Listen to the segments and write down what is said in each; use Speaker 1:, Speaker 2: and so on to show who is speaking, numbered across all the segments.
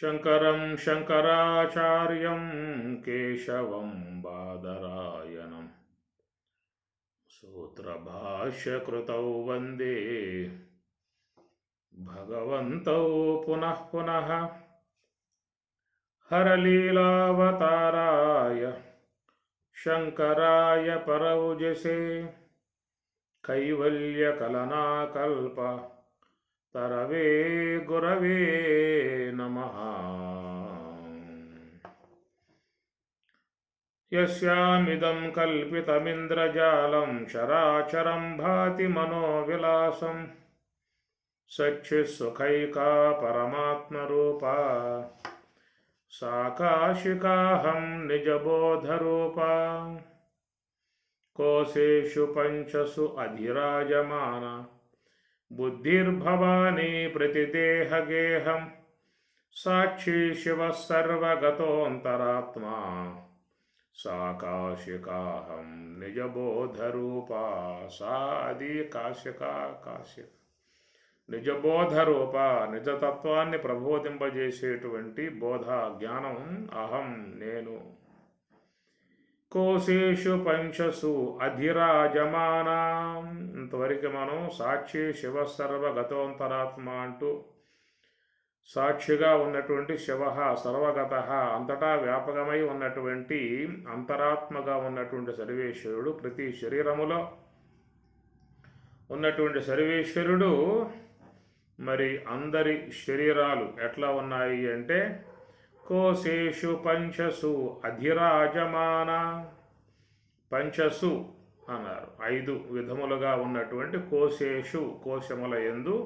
Speaker 1: శంకరం శంకరాచార్యం కేశవం బాదరాయణం సూత్రభాష్యకృతౌ వందే భగవంతౌ పునః పునః హరలీలావతారాయ శంకరాయ పరౌజసే కైవల్యకలనాకల్ప తరవే గురవే నమః. యస్యామిదం కల్పితమింద్రజాలం చరాచరం భాతి మనోవిలాసం సచ్చిత్సుఖైకా పరమాత్మరూపా సాకాశికాహం నిజబోధరూపా కోశేషు పంచసు అధిరాజమాన బుద్ధిర్భవాని ప్రతిదేహగేహం సాక్షి శివ సర్వగతోంతరాత్మా సాకాశికాహం నిజబోధరూపా సాది కాశిక నిజబోధరూప నిజతత్వాన్ని ప్రబోధింపజేసేటువంటి బోధ జ్ఞానం అహం నేను. కోశేషు పంచసు అధిరాజమానం, ఇంతవరకు మనం సాక్షి శివ సర్వగతోంతరాత్మ అంటూ సాక్షిగా ఉన్నటువంటి శివ సర్వగత అంతటా వ్యాపకమై ఉన్నటువంటి అంతరాత్మగా ఉన్నటువంటి సర్వేశ్వరుడు, ప్రతి శరీరములో ఉన్నటువంటి సర్వేశ్వరుడు. మరి అందరి శరీరాలు ఎట్లా ఉన్నాయి అంటే కోశేషు పంచసు అధిరాజమాన, పంచసు అన్నారు, 5 విధములుగా ఉన్నటువంటి కోశేషు కోశముల యందు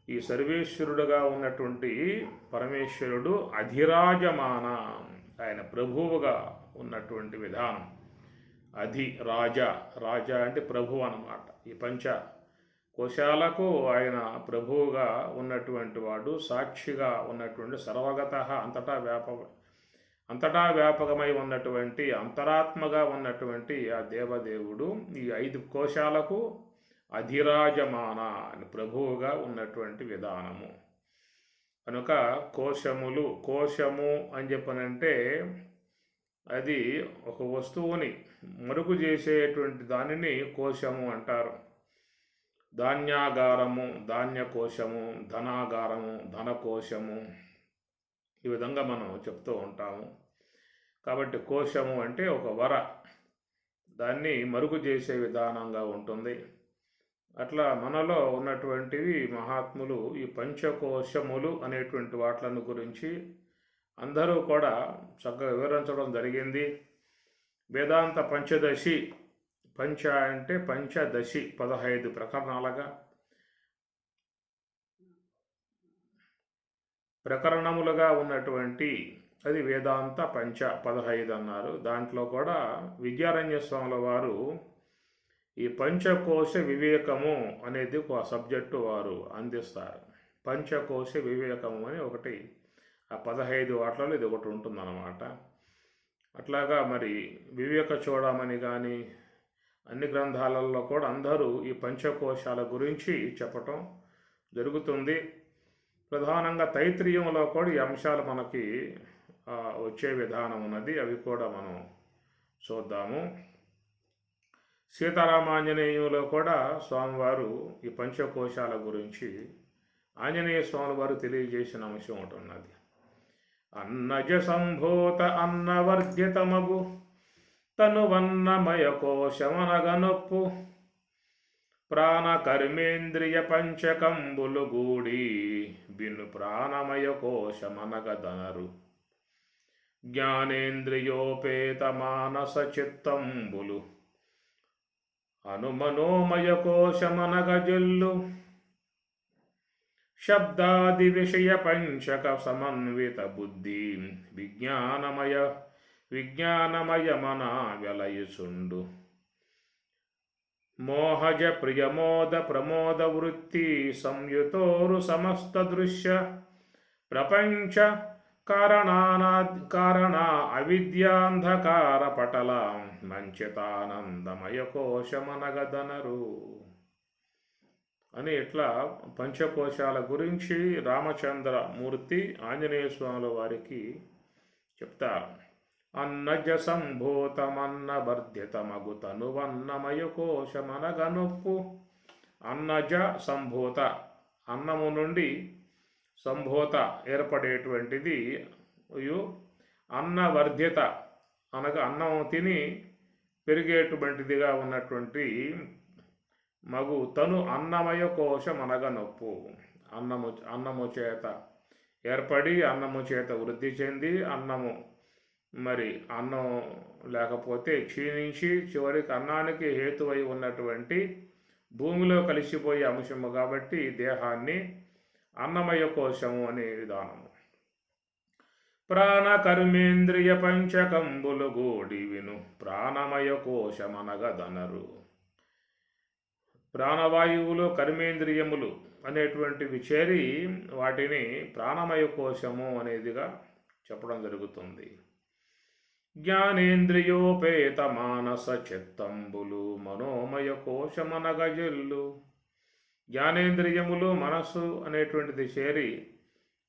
Speaker 1: ఈ సర్వేశ్వరుడుగా ఉన్నటువంటి పరమేశ్వరుడు అధిరాజమాన, ఆయన ప్రభువుగా ఉన్నటువంటి విధానం. రాజ అంటే ప్రభువు అన్నమాట. ఈ పంచ కోశాలకు ఆయన ప్రభువుగా ఉన్నటువంటి వాడు, సాక్షిగా ఉన్నటువంటి సర్వగత అంతటా వ్యాపకమై ఉన్నటువంటి అంతరాత్మగా ఉన్నటువంటి ఆ దేవదేవుడు ఈ 5 కోశాలకు అధిరాజమాన ప్రభువుగా ఉన్నటువంటి విధానము. కనుక కోశము అని చెప్పనంటే అది ఒక వస్తువుని మరుగు చేసేటువంటి దానిని కోశము అంటారు. ధాన్యాగారము ధాన్యకోశము, ధనాగారము ధనకోశము, ఈ విధంగా మనం చెప్తూ ఉంటాము. కాబట్టి కోశము అంటే ఒక వర, దాన్ని మరుగు చేసే విధానంగా ఉంటుంది. అట్లా మనలో ఉన్నటువంటివి మహాత్ములు ఈ పంచకోశములు అనేటువంటి వాట్లను గురించి అందరూ కూడా చక్కగా వివరించడం జరిగింది. వేదాంత పంచదశి, పంచ అంటే పంచదశి 15 ప్రకరణాలుగా, ప్రకరణములుగా ఉన్నటువంటి అది వేదాంత పంచ 15 అన్నారు. దాంట్లో కూడా విద్యారణ్య స్వాముల వారు ఈ పంచకోశ వివేకము అనేది ఒక సబ్జెక్టు వారు అందిస్తారు. పంచకోశ వివేకము అని ఒకటి ఆ 15 వాట్లలో ఇది ఒకటి ఉంటుందన్నమాట. అట్లాగా మరి వివేక చూడమని కానీ అన్ని గ్రంథాలలో కూడా అందరూ ఈ పంచకోశాల గురించి చెప్పటం జరుగుతుంది. ప్రధానంగా తైత్రీయంలో కూడా ఈ అంశాలు మనకి వచ్చే విధానం ఉన్నది. అవి కూడా మనం చూద్దాము. సీతారామాంజనేయంలో కూడా స్వామివారు ఈ పంచకోశాల గురించి ఆంజనేయ స్వామి వారు తెలియజేసిన అంశం ఒకటి ఉన్నది. అన్నజ సంభూత అన్నవర్జితమగు తనువన్నమయ కోశమనగనొప్పు ప్రాణ కర్మేంద్రియ పంచకంబులు గూడి బిను ప్రాణమయ కోశమనగదనరు జ్ఞానేంద్రియోపేత మానస చిత్తంబులు అనుమనోమయ కోశమనగజల్లు శబ్దాది విషయ పంచక సమన్విత బుద్ధి విజ్ఞానమయమన వెలయుచుండు మోహజ ప్రియమోద ప్రమోద వృత్తి సంయుతోరు సమస్త దృశ్య ప్రపంచ కారణ అవిద్యాంధకార పటల మంచితానందమయ కోశమనగదనరు. అని ఇట్లా పంచకోశాల గురించి రామచంద్రమూర్తి ఆంజనేయ స్వాముల వారికి చెప్తారు. అన్నజ సంభూతమన్న వర్ధితమగుతనువన్నమయ కోశమనగనొప్పు. అన్నజ సంభూత, అన్నము నుండి సంభూత ఏర్పడేటువంటిది. అన్నవర్ధిత అనగా అన్నం తిని పెరిగేటువంటిదిగా ఉన్నటువంటి మగు తను అన్నమయ కోశం అనగా నొప్పు. అన్నము చేత ఏర్పడి అన్నము చేత వృద్ధి చెంది అన్నం లేకపోతే క్షీణించి చివరికి అన్నానికి హేతువై ఉన్నటువంటి భూమిలో కలిసిపోయే అంశము కాబట్టి దేహాన్ని అన్నమయ కోశము అనే విధానము. ప్రాణ కర్మేంద్రియ పంచకంబులు గూడి విను ప్రాణమయ కోశమనగదనరు. ప్రాణవాయువులు కర్మేంద్రియములు అనేటువంటివి చేరి వాటిని ప్రాణమయ కోశము అనేదిగా చెప్పడం జరుగుతుంది. జ్ఞానేంద్రియోపేత మానస చిత్తంబులు మనోమయ కోశమనగజల్లు. జ్ఞానేంద్రియములు మనస్సు అనేటువంటిది చేరి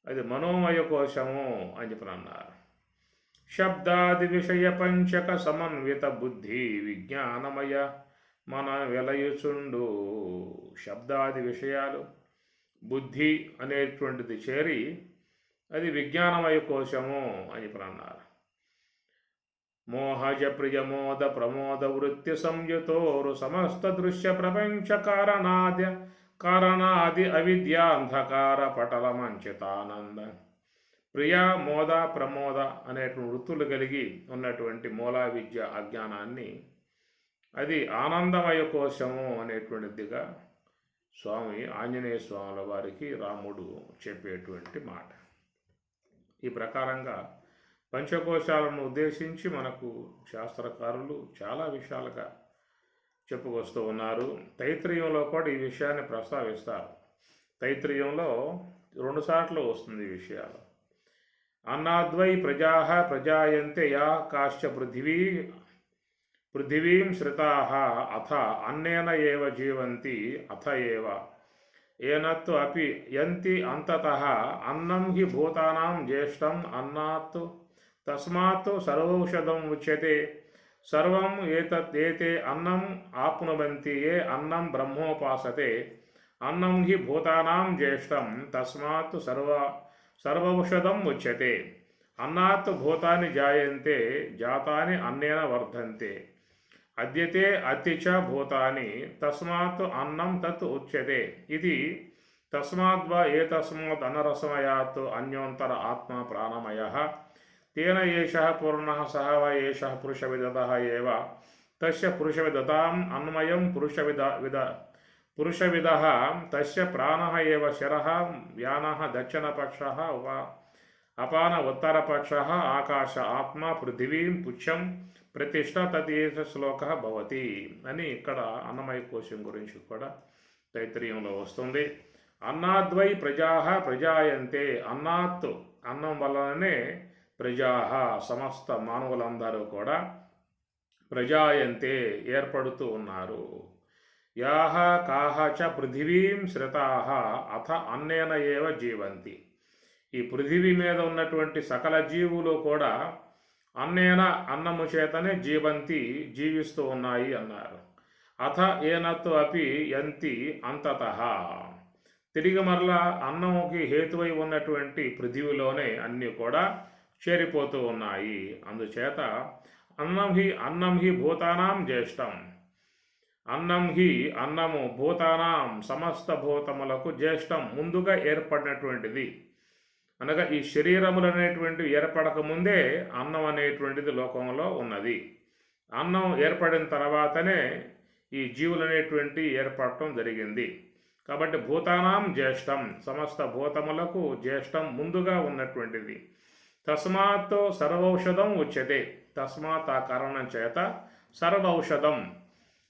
Speaker 1: అది మనోమయ కోశము అని చెప్పనన్నారు. శబ్దాది విషయ పంచక సమన్విత బుద్ధి విజ్ఞానమయ మన వెలయుచుండు. శబ్దాది విషయాలు బుద్ధి అనేటువంటిది చేరి అది విజ్ఞానమయ కోశము అని చెప్పనన్నారు. మోహజ ప్రియమోద ప్రమోద వృత్తి సంయుతోరు సమస్త దృశ్య ప్రపంచ కారణాది అవిద్యాంధకార పటల మంచితానంద. ప్రియ మోద ప్రమోద అనేటువంటి వృత్తులు కలిగి ఉన్నటువంటి మూలా విద్య అజ్ఞానాన్ని అది ఆనందమయ కోశము అనేటువంటిదిగా స్వామి ఆంజనేయ స్వాముల వారికి రాముడు చెప్పేటువంటి మాట. ఈ ప్రకారంగా పంచకోశాలను ఉద్దేశించి మనకు శాస్త్రకారులు చాలా విషయాలుగా చెప్పుకొస్తూ ఉన్నారు. తైత్రీయంలో కూడా ఈ విషయాన్ని ప్రస్తావిస్తారు. తైత్రీయంలో 2 సార్లు వస్తుంది ఈ విషయాలు. అన్నాద్వై ప్రజా ప్రజాయంతే యా కాశ్చ పృథివీం శ్రితాః అథ అన్నేన ఏవ జీవంతి అథ ఏవ ఏనత్తు అపి యంతి అంతతః అన్నం హి భూతానాం జ్యేష్ఠం అన్నాత్ తస్మాత్ సర్వౌషధం ఉచ్యతే. సర్వం ఏతే అన్నం ఆప్నువంతి ఏ అన్నం బ్రహ్మోపాసతే. అన్నం హి భూతానాం జ్యేష్ఠం తస్మాత్ సర్వౌషధం ఉచ్యతే. అన్నాత్ భూతాని జాయంతే జాతాని అన్నేన వర్ధంతే. అద్యతే అతి చ భూతాని తస్మాత్ అన్నం తత్ ఉచ్యతే. ఇది తస్మాద్వా ఏతస్మాత్ అనరసమయాత్ అన్యోంతర ఆత్మ ప్రాణమయః తేన ఏషః పూర్ణః సహ వా ఏషః పురుషవిదతః ఏవ తస్య పురుషవిదతాం అన్వయం పురుషవిదః తస్య ప్రాణః ఏవ శరః వ్యానః దక్షిణపక్షః అపాన ఉత్తరపక్షః ఆకాశ ఆత్మ పృథివీం పుచ్చం ప్రతిష్ట తదేశ శ్లోకః భవతి అని ఇక్కడ అన్నమయ కోశం గురించి కూడా తైత్రీయంలో వస్తుంది. అన్నాద్వై ప్రజా ప్రజాయంతే. అన్నం వలననే ప్రజా సమస్త మానవులందరూ కూడా ప్రజాయంతే ఏర్పడుతూ ఉన్నారు. యాహ కాహ చ పృథివీం శ్రితాః అథ అన్నేన ఏవ జీవంతి. ఈ పృథివీ మీద ఉన్నటువంటి సకల జీవులు కూడా అన్నము చేతనే జీవిస్తూ ఉన్నాయి అన్నారు. అథ ఏనత్తు అపి యంతి అంతతః. తిరిగి మరలా అన్నంకి హేతువై ఉన్నటువంటి పృథివీలోనే అన్నీ కూడా చేరిపోతూ ఉన్నాయి. అందుచేత అన్నం హి భూతానాం జ్యేష్ఠం. అన్నము భూతానాం సమస్త భూతములకు జ్యేష్ఠం ముందుగా ఏర్పడినటువంటిది. అనగా ఈ శరీరములు అనేటువంటివి ఏర్పడక ముందే అన్నం అనేటువంటిది లోకంలో ఉన్నది. అన్నం ఏర్పడిన తర్వాతనే ఈ జీవులు అనేటువంటి ఏర్పడటం జరిగింది. కాబట్టి భూతానాం జ్యేష్ఠం, సమస్త భూతములకు జ్యేష్ఠం ముందుగా ఉన్నటువంటిది. తస్మాత్ సర్వౌషధం ఉచ్యతే. తస్మాత్ ఆ కారణం చేత సర్వౌషధం,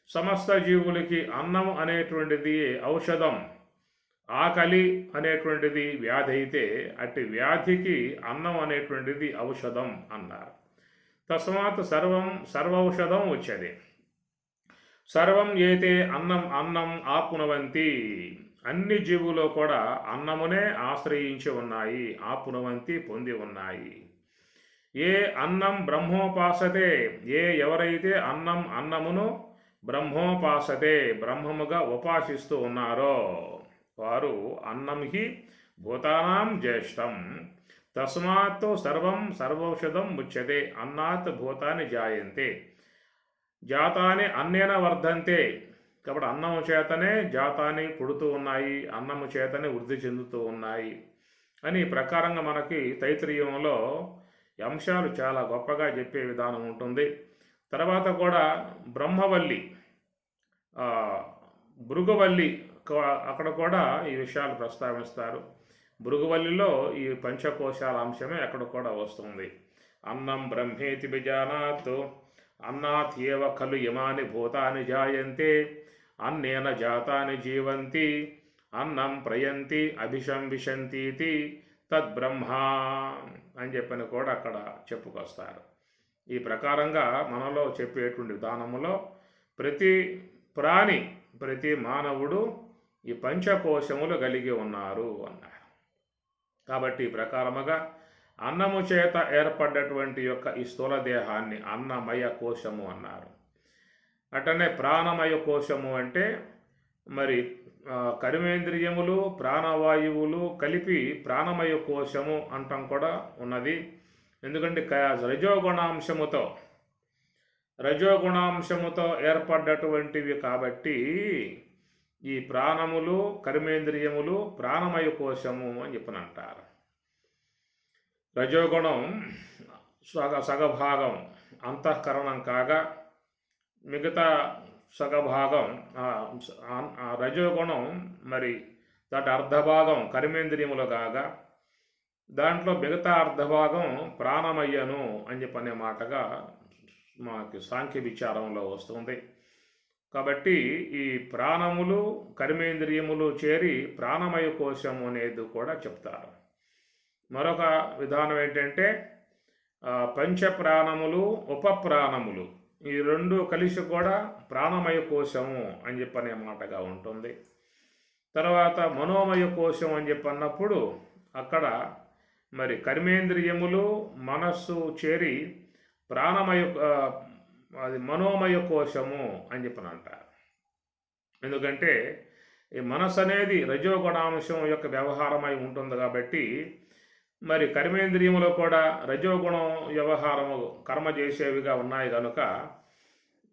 Speaker 1: సమస్త జీవులకి అన్నం అనేటువంటిది ఔషధం. ఆకలి అనేటువంటిది వ్యాధి అయితే అట్టి వ్యాధికి అన్నం అనేటువంటిది ఔషధం అన్నారు. తస్మాత్ సర్వౌషధం ఉచ్యతే. సర్వం ఏతే అన్నం ఆప్నువంతి. అన్ని జీవులు కూడా అన్నమునే ఆశ్రయించి ఉన్నాయి, ఆపునవంతి పొంది ఉన్నాయి. ఏ అన్నం బ్రహ్మోపాసతే, ఎవరైతే అన్నమును బ్రహ్మోపాసతే బ్రహ్మముగా ఉపాసిస్తూ ఉన్నారో వారు అన్నం హి భూతానాం జ్యేష్టం తస్మాత్ సర్వౌషధం ముచ్యతే అన్నాత్ భూతాన్ని జాయంతే జాతాని అన్నేన వర్ధంతే. కాబట్టి అన్నము చేతనే జాతాన్ని పుడుతూ ఉన్నాయి, అన్నము చేతనే వృద్ధి చెందుతూ ఉన్నాయి అని ప్రకారంగా మనకి తైత్రీయంలో అంశాలు చాలా గొప్పగా చెప్పే విధానం ఉంటుంది. తర్వాత కూడా బ్రహ్మవల్లి, భృగువల్లి అక్కడ కూడా ఈ విషయాలు ప్రస్తావిస్తారు. భృగువల్లిలో ఈ పంచకోశాల అంశమే అక్కడ కూడా వస్తుంది. అన్నం బ్రహ్మేతి బిజానాత్ అన్నాత్ ఏవ ఖలు యమాని భూతాని జాయంతే అన్నేన జాతాని జీవంతి అన్నం ప్రయంతి అభిశంవిశంతీతి తద్బ్రహ్మ అని చెప్పని కూడా అక్కడ చెప్పుకొస్తారు. ఈ ప్రకారంగా మనలో చెప్పేటువంటి విధానములో ప్రతి ప్రాణి, ప్రతి మానవుడు ఈ పంచకోశములు కలిగి ఉన్నారు అన్నారు. కాబట్టి ఈ ప్రకారముగా అన్నము చేత ఏర్పడ్డటువంటి యొక్క ఈ స్థూల దేహాన్ని అన్నమయ కోశము అన్నారు. అటనే ప్రాణమయ కోశము అంటే మరి కర్మేంద్రియములు ప్రాణవాయువులు కలిపి ప్రాణమయ కోశము అంటాం కూడా ఉన్నది. ఎందుకంటే రజోగుణాంశముతో ఏర్పడ్డటువంటివి కాబట్టి ఈ ప్రాణములు కర్మేంద్రియములు ప్రాణమయ కోశము అని చెప్పనంటారు. రజోగుణం సగభాగం అంతఃకరణం కాగా మిగతా సగభాగం రజోగుణం మరి దాటి అర్ధభాగం కర్మేంద్రియములు కాగా దాంట్లో మిగతా అర్ధభాగం ప్రాణమయ్యను అని చెప్పనే మాటగా మనకి సాంఖ్య విచారంలో వస్తుంది. కాబట్టి ఈ ప్రాణములు కర్మేంద్రియములు చేరి ప్రాణమయ కోశము అనేది కూడా చెప్తారు. మరొక విధానం ఏంటంటే పంచప్రాణములు ఉపప్రాణములు ఈ రెండు కలిసి కూడా ప్రాణమయ కోశము అని చెప్పనే మాటగా ఉంటుంది. తర్వాత మనోమయ కోశం అని చెప్పన్నప్పుడు అక్కడ మరి కర్మేంద్రియములు మనస్సు చేరి అది మనోమయ కోశము అని చెప్పని అంటారు. ఎందుకంటే ఈ మనస్సు అనేది రజోగుణాంశం యొక్క వ్యవహారమై ఉంటుంది కాబట్టి మరి కర్మేంద్రియములో కూడా రజోగుణం వ్యవహారము కర్మ చేసేవిగా ఉన్నాయి కనుక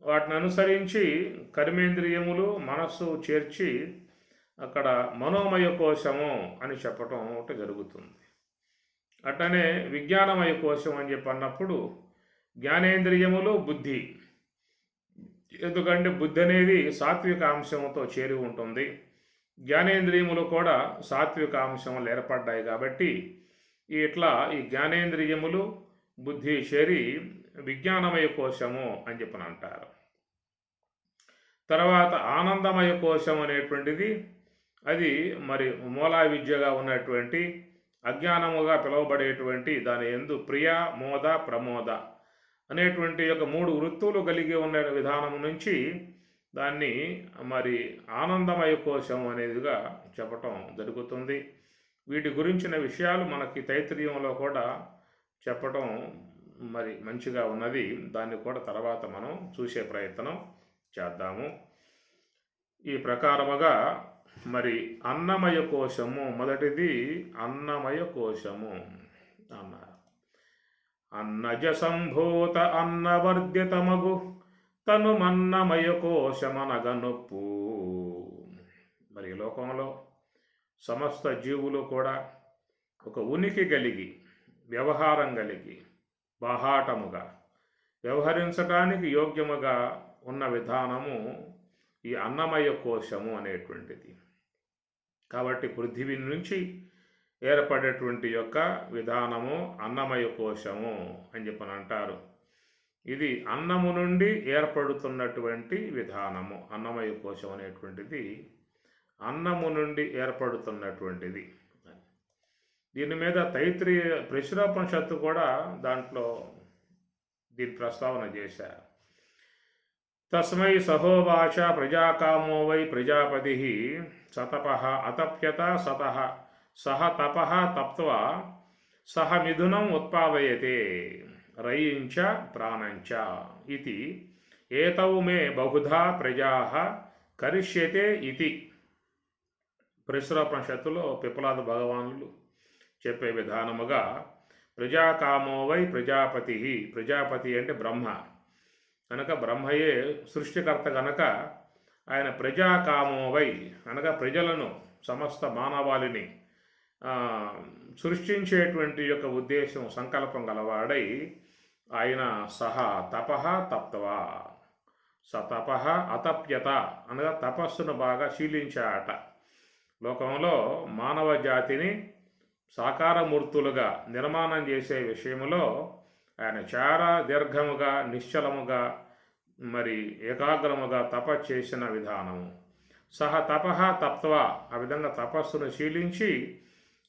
Speaker 1: వాటిని అనుసరించి కర్మేంద్రియములు మనస్సు చేర్చి అక్కడ మనోమయ కోశము అని చెప్పటం ఒకటి జరుగుతుంది. అట్లనే విజ్ఞానమయ కోశం అని చెప్పి అన్నప్పుడు జ్ఞానేంద్రియములు బుద్ధి, ఎందుకంటే బుద్ధి అనేది సాత్విక అంశంతో చేరి ఉంటుంది. జ్ఞానేంద్రియములు కూడా సాత్విక అంశములు ఏర్పడ్డాయి కాబట్టి ఇట్లా ఈ జ్ఞానేంద్రియములు బుద్ధి చేరి విజ్ఞానమయ కోశము అని చెప్పని అంటారు. తర్వాత ఆనందమయ కోశం అనేటువంటిది అది మరి మూలా విద్యగా ఉన్నటువంటి అజ్ఞానముగా పిలువబడేటువంటి దాని యందు ప్రియ మోద ప్రమోద అనేటువంటి యొక్క 3 వృత్తులు కలిగి ఉన్న విధానం నుంచి దాన్ని మరి ఆనందమయ కోశం అనేదిగా చెప్పటం జరుగుతుంది. వీటి గురించిన విషయాలు మనకి తైత్రీయంలో కూడా చెప్పటం మరి మంచిగా ఉన్నది. దాన్ని కూడా తర్వాత మనం చూసే ప్రయత్నం చేద్దాము. ఈ ప్రకారముగా మరి అన్నమయ కోశము మొదటిది అన్నమయ కోశము అన్నారు. అన్నజ సంభూత అన్నవర్ధ్యతమగు తను మన్నమయ కోశమనగనొప్పు. మరి లోకంలో సమస్త జీవులు కూడా ఒక ఉనికి కలిగి వ్యవహారం కలిగి బాహాటముగా వ్యవహరించడానికి యోగ్యముగా ఉన్న విధానము ఈ అన్నమయ కోశము అనేటువంటిది. కాబట్టి పృథివీ నుంచి ఏర్పడేటువంటి యొక్క విధానము అన్నమయ కోశము అని చెప్పని అంటారు. ఇది అన్నము నుండి ఏర్పడుతున్నటువంటి విధానము. అన్నమయ కోశం అనేటువంటిది అన్నము నుండి ఏర్పడుతున్నటువంటిది. దీని మీద తైత్రీయ ప్రశ్నోపనిషత్తు కూడా దాంట్లో దీని ప్రస్తావన చేశారు. తస్మై సహోవాచ ప్రజాకామో వై ప్రజాపతి సతపః అతప్యత సతః సహ తపః తప్త్వా సహ మిథునం ఉత్పాదయతే రయించ ప్రాణంచ ఇది ఏతౌ మే బహుధా ప్రజాః కరిష్యతే ఇది. పరిసరోపనిషత్తులో పిప్పలాద భగవానులు చెప్పే విధానముగా ప్రజాకామో వై ప్రజాపతి, ప్రజాపతి అంటే బ్రహ్మ కనుక బ్రహ్మయే సృష్టికర్త కనుక ఆయన ప్రజాకామో వై అనగా ప్రజలను సమస్త మానవాళిని సృష్టించేటువంటి యొక్క ఉద్దేశం సంకల్పం గలవాడై ఆయన సహా తపః తప్తవా సతపః అతప్యత అనగా తపస్సును బాగా శీలించాట. లోకంలో మానవ జాతిని సాకారమూర్తులుగా నిర్మాణం చేసే విషయంలో ఆయన చాలా దీర్ఘముగా నిశ్చలముగా మరి ఏకాగ్రముగా తపస్సు చేసిన విధానము. సహ తపః తప్త్వా ఆ విధంగా తపస్సును శీలించి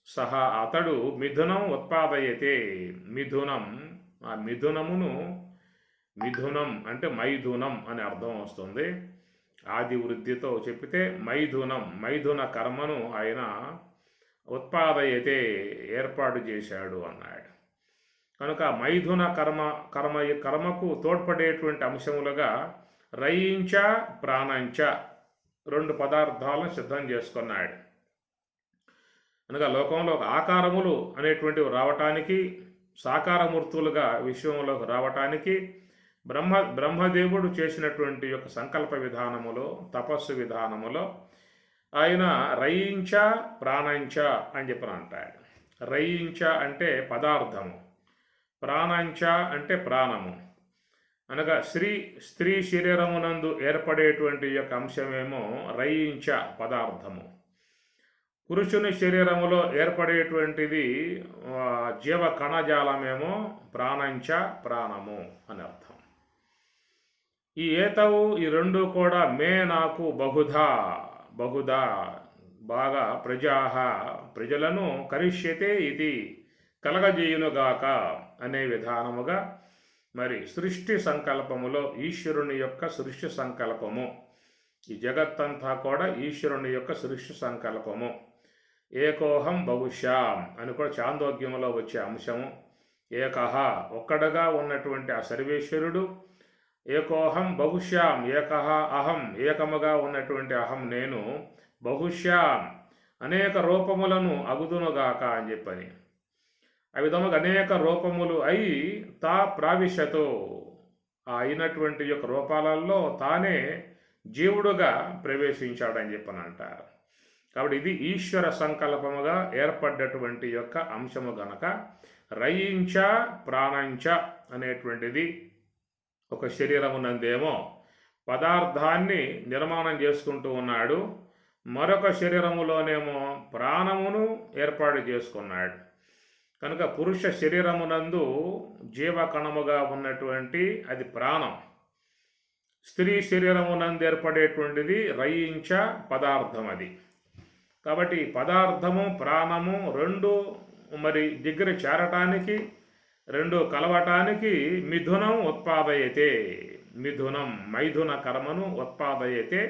Speaker 1: సహ అతడు మిథునం ఉత్పాదయతే మిథునం ఆ మిథునమును మిథునం అంటే మైథునం అని అర్థం వస్తుంది. ఆది వృద్ధితో చెప్పితే మైథునం మైథున కర్మను ఆయన ఉత్పాదయతే ఏర్పాటు చేశాడు అన్నాడు. కనుక మైథున కర్మకు తోడ్పడేటువంటి అంశములుగా రయించ ప్రాణంచ రెండు పదార్థాలను సిద్ధం చేసుకున్నాడు. అనగా లోకంలో ఆకారములు అనేటువంటివి రావటానికి సాకారమూర్తులుగా విశ్వంలోకి రావటానికి బ్రహ్మదేవుడు చేసినటువంటి యొక్క సంకల్ప విధానములో తపస్సు విధానములో ఆయన రయించ ప్రాణంచ అని చెప్పని అంటాడు. రయించ అంటే పదార్థము, ప్రాణంచ అంటే ప్రాణము అనగా స్త్రీ శరీరమునందు ఏర్పడేటువంటి యొక్క అంశమేమో రయించ పదార్థము, పురుషుని శరీరములో ఏర్పడేటువంటిది జీవ కణజాలమేమో ప్రాణంచ ప్రాణము అని అర్థం. ఈ ఏతవు ఈ రెండు కూడా మే నాకు బహుధా బాగా ప్రజలను కరిష్యతే ఇది కలగజేయునుగాక అనే విధానముగా మరి సృష్టి సంకల్పములో ఈశ్వరుని యొక్క సృష్టి సంకల్పము, ఈ జగత్తంతా కూడా ఈశ్వరుని యొక్క సృష్టి సంకల్పము. ఏకోహం బహుశ్యాం అని కూడా చాందోగ్యములో వచ్చే అంశము. ఏకహ ఒక్కడగా ఉన్నటువంటి ఆ సర్వేశ్వరుడు, ఏకోహం బహుశ్యాం ఏకహ అహం ఏకముగా ఉన్నటువంటి అహం నేను, బహుశ్యాం అనేక రూపములను అగుదునుగాక అని చెప్పని ఆ విధముగా అనేక రూపములు అయి తా ప్రావిశతో అయినటువంటి యొక్క రూపాలలో తానే జీవుడుగా ప్రవేశించాడని చెప్పని అంటారు. కాబట్టి ఇది ఈశ్వర సంకల్పముగా ఏర్పడ్డటువంటి యొక్క అంశము గనక రయించ ప్రాణంచ అనేటువంటిది ఒక శరీరమునందేమో పదార్థాన్ని నిర్మాణం చేసుకుంటూ ఉన్నాడు, మరొక శరీరములోనేమో ప్రాణమును ఏర్పాటు చేసుకున్నాడు. కనుక పురుష శరీరమునందు జీవకణముగా ఉన్నటువంటి అది ప్రాణం, స్త్రీ శరీరమునందు ఏర్పడేటువంటిది రయించ పదార్థం అది. కాబట్టి పదార్థము ప్రాణము రెండు మరి దగ్గర చేరటానికి రెండు కలవటానికి మిథునం ఉత్పాదయతే మిథునం మైథున కర్మను ఉత్పాదయతే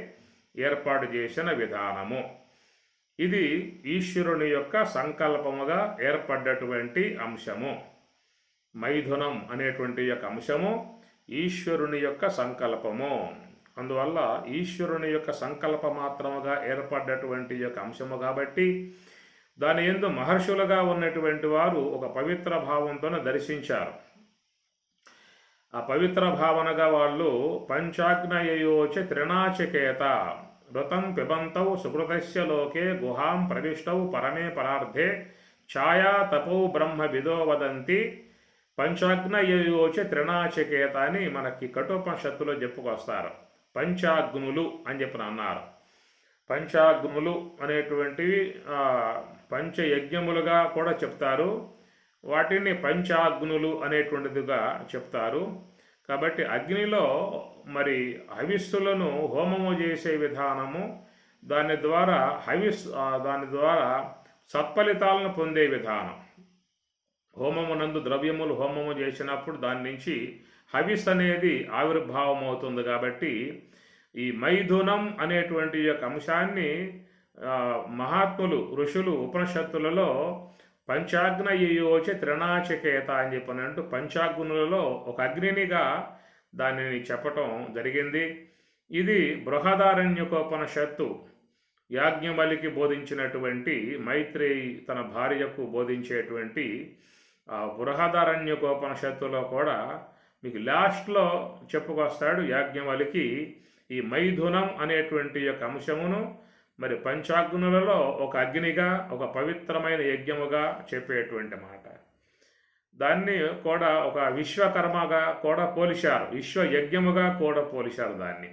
Speaker 1: ఏర్పాటు చేసిన విధానము. ఇది ఈశ్వరుని యొక్క సంకల్పముగా ఏర్పడ్డటువంటి అంశము. మైథునం అనేటువంటి యొక్క అంశము ఈశ్వరుని యొక్క సంకల్పము. అందువల్ల ఈశ్వరుని యొక్క సంకల్ప మాత్రముగా ఏర్పడ్డటువంటి యొక్క అంశము కాబట్టి దాని యందు మహర్షులుగా ఉన్నటువంటి వారు ఒక పవిత్ర భావంతోనే దర్శించారు. ఆ పవిత్ర భావనగా వాళ్ళు పంచాగ్నయోచ త్రినాచికేత ఋతం పిబంతౌ సుకృతస్య లోకే గుహాం ప్రవిష్టౌ పరమే పరార్థే ఛాయా తపో బ్రహ్మ విదో వదంతి పంచాగ్నయోచ త్రినాచికేత అని మనకి కఠోపనిషత్తులో చెప్పుకొస్తారు. పంచాగ్నులు అని చెప్పిన అన్నారు. పంచాగ్నులు అనేటువంటివి పంచయజ్ఞములుగా కూడా చెప్తారు, వాటిని పంచాగ్నులు అనేటువంటిదిగా చెప్తారు. కాబట్టి అగ్నిలో మరి హవిస్సులను హోమము చేసే విధానము, దాని ద్వారా సత్ఫలితాలను పొందే విధానం. హోమమునందు ద్రవ్యములు హోమము చేసినప్పుడు దాని నుంచి హవిస్ అనేది ఆవిర్భావం అవుతుంది. కాబట్టి ఈ మైథునం అనేటువంటి యొక్క అంశాన్ని మహాత్ములు ఋషులు ఉపనిషత్తులలో పంచాగ్నయోచ త్రినాచికేత అని చెప్పినట్టు పంచాగ్నులలో ఒక అగ్నినిగా దానిని చెప్పటం జరిగింది. ఇది బృహదారణ్యకోపనిషత్తు యాజ్ఞవల్కి బోధించినటువంటి మైత్రేయి తన భార్యకు బోధించేటువంటి బృహదారణ్యకోపనిషత్తులో కూడా మీకు లాస్ట్లో చెప్పుకొస్తాడు యాజ్ఞవల్కి ఈ మైథునం అనేటువంటి యొక్క అంశమును మరి పంచాగ్నులలో ఒక అగ్నిగా ఒక పవిత్రమైన యజ్ఞముగా చెప్పేటువంటి మాట. దాన్ని కూడా ఒక విశ్వకర్మగా కూడా పోలిశారు, విశ్వయజ్ఞముగా కూడా పోలిశారు దాన్ని.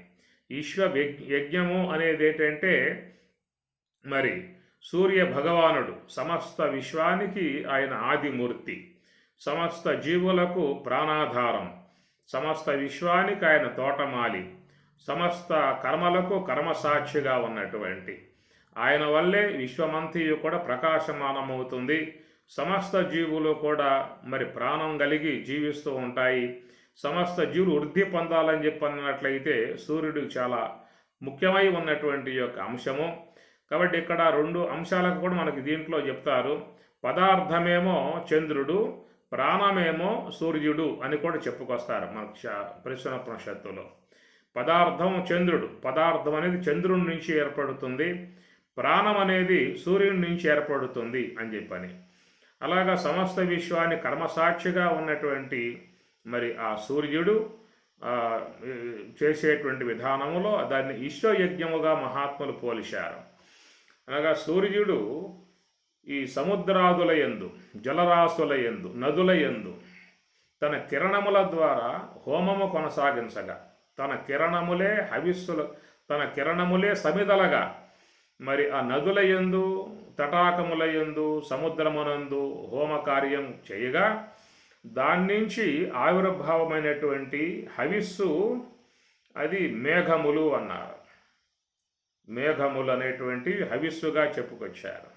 Speaker 1: యజ్ఞము అనేది ఏంటంటే మరి సూర్య భగవానుడు సమస్త విశ్వానికి ఆయన ఆదిమూర్తి, సమస్త జీవులకు ప్రాణాధారం, సమస్త విశ్వానికి ఆయన తోటమాలి, సమస్త కర్మలకు కర్మసాక్షిగా ఉన్నటువంటి ఆయన వల్లే విశ్వమంతియు కూడా ప్రకాశమానమవుతుంది. సమస్త జీవులు కూడా మరి ప్రాణం కలిగి జీవిస్తూ ఉంటాయి. సమస్త జీవులు వృద్ధి పొందాలని చెప్పినట్లయితే సూర్యుడు చాలా ముఖ్యమై ఉన్నటువంటి యొక్క అంశము. కాబట్టి ఇక్కడ రెండు అంశాలకు కూడా మనకి దీంట్లో చెప్తారు. పదార్థమేమో చంద్రుడు, ప్రాణమేమో సూర్యుడు అని కూడా చెప్పుకొస్తారు మన పరిశునోపనిషత్తులో. పదార్థం చంద్రుడు, పదార్థం అనేది చంద్రుడి నుంచి ఏర్పడుతుంది, ప్రాణం అనేది సూర్యుడి నుంచి ఏర్పడుతుంది అని చెప్పని. అలాగా సమస్త విశ్వాన్ని కర్మసాక్షిగా ఉన్నటువంటి మరి ఆ సూర్యుడు చేసేటువంటి విధానములో దాన్ని విశ్వయజ్ఞముగా మహాత్ములు పోలిశారు. అనగా సూర్యుడు ఈ సముద్రాదుల యందు, జలరాశుల యందు, నదుల యందు తన కిరణముల ద్వారా హోమము కొనసాగించగా తన కిరణములే హవిస్సులు, తన కిరణములే సమిదలగా మరి ఆ నదుల యందు, తటాకముల యందు, సముద్రమునందు హోమ కార్యం చేయగా దాని నుంచి ఆవిర్భావమైనటువంటి హవిస్సు అది మేఘములు అన్నారు. మేఘములు అనేటువంటి హవిస్సుగా చెప్పుకొచ్చారు.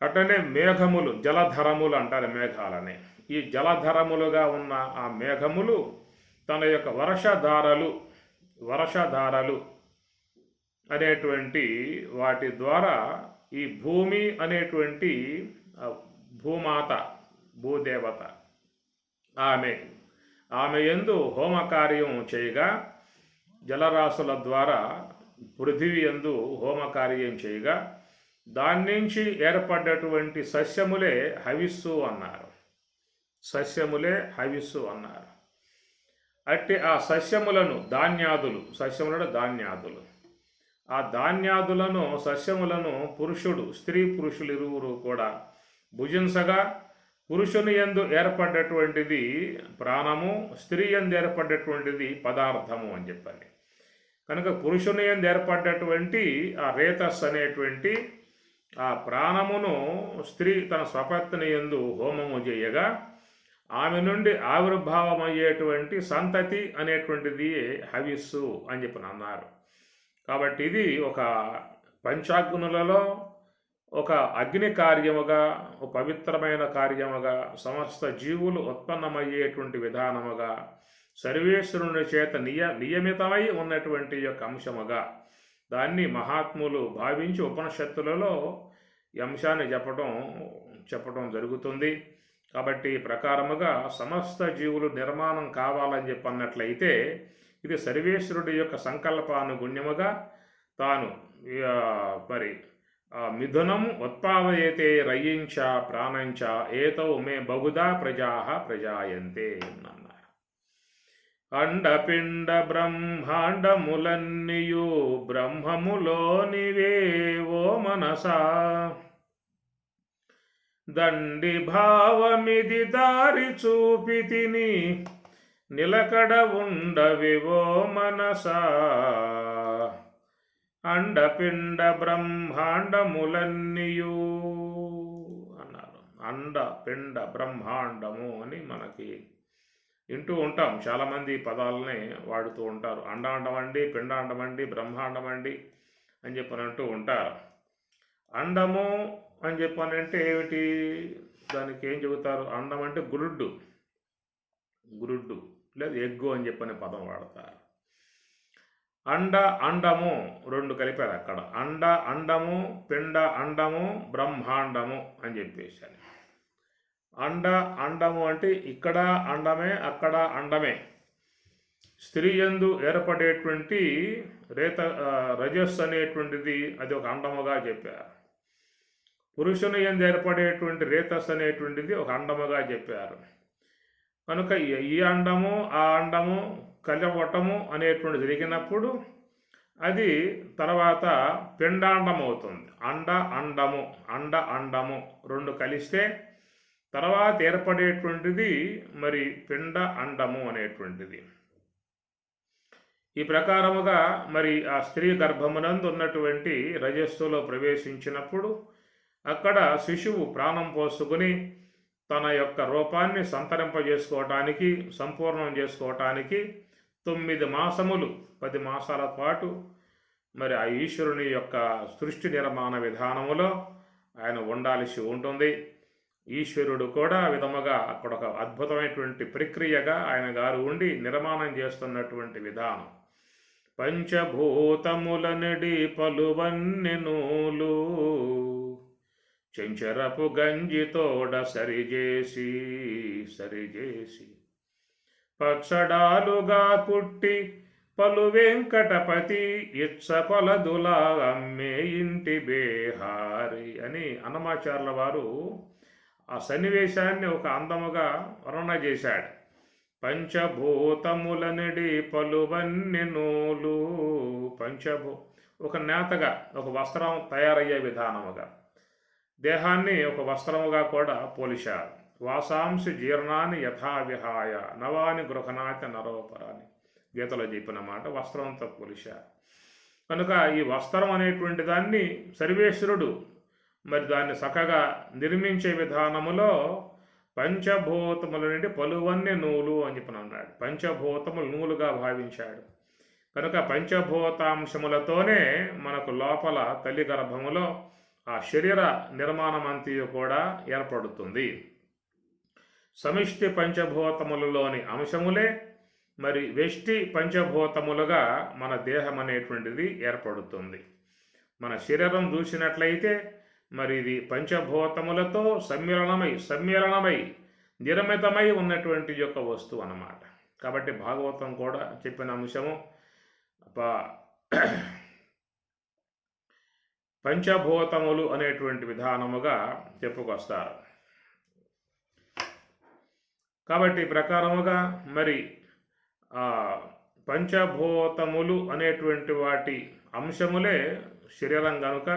Speaker 1: అట్లనే మేఘములు జలధరములు అంటారు మేఘాలని. ఈ జలధరములుగా ఉన్న ఆ మేఘములు తన యొక్క వర్షధారలు అనేటువంటి వాటి ద్వారా ఈ భూమి అనేటువంటి భూమాత, భూదేవత ఆమె యందు హోమకార్యం చేయగా, జలరాశుల ద్వారా పృథివీ యందు హోమకార్యం చేయగా దాని నుంచి ఏర్పడ్డటువంటి సస్యములే హవిస్సు అన్నారు. సస్యములే హవిస్సు అన్నారు. అట్టి ఆ సస్యములను ధాన్యాదులు ఆ ధాన్యాదులను సస్యములను పురుషుడు, స్త్రీ పురుషులు ఇరువురు కూడా భుజించగా పురుషుని యందు ఏర్పడ్డటువంటిది ప్రాణము, స్త్రీ యందు ఏర్పడ్డటువంటిది పదార్థము అని చెప్పని. కనుక పురుషుని యందు ఏర్పడ్డటువంటి ఆ రేతస్ అనేటువంటి ఆ ప్రాణమును స్త్రీ తన స్వపత్ని యందు హోమము చేయగా ఆమె నుండి ఆవిర్భావమయ్యేటువంటి సంతతి అనేటువంటిది హవిస్సు అని చెప్పి అన్నారు. కాబట్టి ఇది ఒక పంచాగ్నులలో ఒక అగ్ని కార్యముగా, ఒక పవిత్రమైన కార్యముగా, సమస్త జీవులు ఉత్పన్నమయ్యేటువంటి విధానముగా, సర్వేశ్వరుని చేత నియమితమై ఉన్నటువంటి యొక్క అంశముగా దాన్ని మహాత్ములు భావించి ఉపనిషత్తులలో ఈ అంశాన్ని చెప్పడం జరుగుతుంది. కాబట్టి ప్రకారముగా సమస్త జీవులు నిర్మాణం కావాలని చెప్పన్నట్లయితే ఇది సర్వేశ్వరుడి యొక్క సంకల్పానుగుణ్యముగా తాను మరి మిథునం ఉత్పాదయతే రయ్యించ ప్రాణంచ ఏతౌ మే బహుదా ప్రజాయంతే అన్నారు. అండపిండ బ్రహ్మాండములన్నీయు బ్రహ్మములోనివే ఓ మనసా, దండి భావమిది దారి చూపితిని నిలకడ ఉండవివో మనసా. అండపిండ బ్రహ్మాండములన్నీయు అన్నారు. అండపిండ బ్రహ్మాండము అని మనకి వింటూ ఉంటాం. చాలామంది పదాలని వాడుతూ ఉంటారు. అండాండమండి, పిండాండమండి, బ్రహ్మాండమండి అని చెప్పని అంటూ ఉంటారు. అండము అని చెప్పనంటే ఏమిటి? దానికి ఏం చెబుతారు? అండం అంటే గురుడ్డు, గురుడ్డు లేదా ఎగ్గు అని చెప్పనే పదం వాడతారు. అండ అండము రెండు కలిపారు అక్కడ. అండ అండము, పిండ అండము, బ్రహ్మాండము అని చెప్పేసి. అండ అండము అంటే ఇక్కడ అండమే, అక్కడ అండమే. స్త్రీ యందు ఏర్పడేటువంటి రజస్సు అనేటువంటిది అది ఒక అండముగా చెప్పారు. పురుషుని యందు ఏర్పడేటువంటి రేతస్సు అనేటువంటిది ఒక అండముగా చెప్పారు. కనుక ఈ అండము ఆ అండము కలవటము అనేటువంటి జరిగినప్పుడు అది తర్వాత పిండాండం అవుతుంది. అండ అండము, అండ అండము రెండు కలిస్తే తర్వాత ఏర్పడేటువంటిది మరి పిండ అండము అనేటువంటిది. ఈ ప్రకారముగా మరి ఆ స్త్రీ గర్భమునందు ఉన్నటువంటి రజస్సులో ప్రవేశించినప్పుడు అక్కడ శిశువు ప్రాణం పోసుకుని తన యొక్క రూపాన్ని సంతరింపజేసుకోవటానికి, సంపూర్ణం చేసుకోవటానికి 9 మాసములు 10 మాసాల పాటు మరి ఆ ఈశ్వరుని యొక్క సృష్టి నిర్మాణ విధానములో ఆయన ఉండాల్సి ఉంటుంది. ఈశ్వరుడు కూడా విధముగా అక్కడ ఒక అద్భుతమైనటువంటి ప్రక్రియగా ఆయన గారు ఉండి నిర్మాణం చేస్తున్నటువంటి విధానం. పంచభూతముల నెడి పలువన్నెనూలు చెంచరపు గంజితోడ సరిచేసి పచ్చడాలుగా కుట్టి పలు వెంకటపతి ఇచ్చ కొలదులా అమ్మే ఇంటి బేహారి అని అన్నమాచార్యుల వారు ఆ సన్నివేశాన్ని ఒక అందముగా వర్ణన చేశాడు. పంచభూతములనడి పలువన్నెనూలు, ఒక నేతగా ఒక వస్త్రం తయారయ్యే విధానముగా దేహాన్ని ఒక వస్త్రముగా కూడా పోలిశారు. వాసాంశి జీర్ణాన్ని యథావిహాయ నవాని గృహనాథ నరోపరాని గీతలో చెప్పిన మాట వస్త్రంతో పోలిశారు. కనుక ఈ వస్త్రం అనేటువంటి దాన్ని సర్వేశ్వరుడు మరి దాన్ని చక్కగా నిర్మించే విధానములో పంచభూతముల నుండి పలువన్నీ నూలు అని చెప్పిన అన్నాడు. పంచభూతములు నూలుగా భావించాడు. కనుక పంచభూతాంశములతోనే మనకు లోపల తల్లి గర్భములో ఆ శరీర నిర్మాణమంతియు కూడా ఏర్పడుతుంది. సమిష్టి పంచభూతములలోని అంశములే మరి వెష్టి పంచభూతములుగా మన దేహం అనేటువంటిది ఏర్పడుతుంది. మన శరీరం చూసినట్లయితే మరి ఇది పంచభూతములతో సమ్మేళనమై నిర్మితమై ఉన్నటువంటి యొక్క వస్తువు అన్నమాట. కాబట్టి భాగవతం కూడా చెప్పిన అంశము పంచభూతములు అనేటువంటి విధానముగా చెప్పుకొస్తారు. కాబట్టి ప్రకారముగా మరి పంచభూతములు అనేటువంటి వాటి అంశములే శరీరం కనుక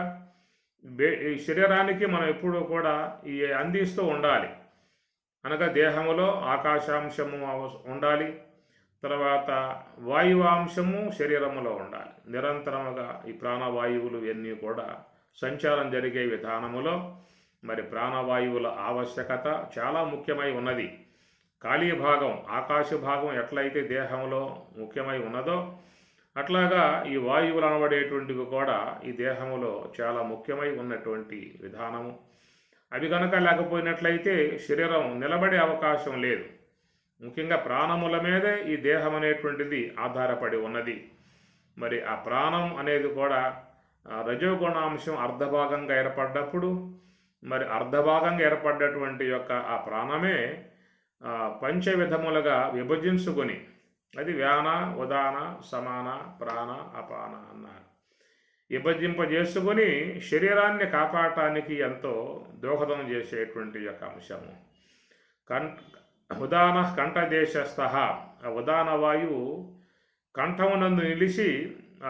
Speaker 1: ఈ శరీరానికి మనం ఎప్పుడూ కూడా ఈ అందిస్తూ ఉండాలి. అనగా దేహములో ఆకాశాంశము ఉండాలి, తర్వాత వాయువాంశము శరీరములో ఉండాలి. నిరంతరముగా ఈ ప్రాణవాయువులు ఇవన్నీ కూడా సంచారం జరిగే విధానములో మరి ప్రాణవాయువుల ఆవశ్యకత చాలా ముఖ్యమై ఉన్నది. ఖాళీ భాగం ఆకాశ భాగం ఎట్లయితే దేహంలో ముఖ్యమై ఉన్నదో అట్లాగా ఈ వాయువులు అనబడేటువంటివి కూడా ఈ దేహములో చాలా ముఖ్యమై ఉన్నటువంటి విధానము. అవి కనుక లేకపోయినట్లయితే శరీరం నిలబడే అవకాశం లేదు. ముఖ్యంగా ప్రాణముల మీదే ఈ దేహం అనేటువంటిది ఆధారపడి ఉన్నది. మరి ఆ ప్రాణం అనేది కూడా రజోగుణాంశం అర్ధభాగంగా ఏర్పడ్డప్పుడు మరి అర్ధభాగంగా ఏర్పడ్డటువంటి యొక్క ఆ ప్రాణమే పంచవిధములుగా విభజించుకొని అది వ్యాన ఉదాన సమాన ప్రాణ అపాన అన్నారు. విభజింపజేసుకొని శరీరాన్ని కాపాడటానికి ఎంతో దోహదం చేసేటువంటి యొక్క అంశము. ఉదాన కంఠదేశస్థ ఉదాన వాయువు కంఠమునందు నిలిచి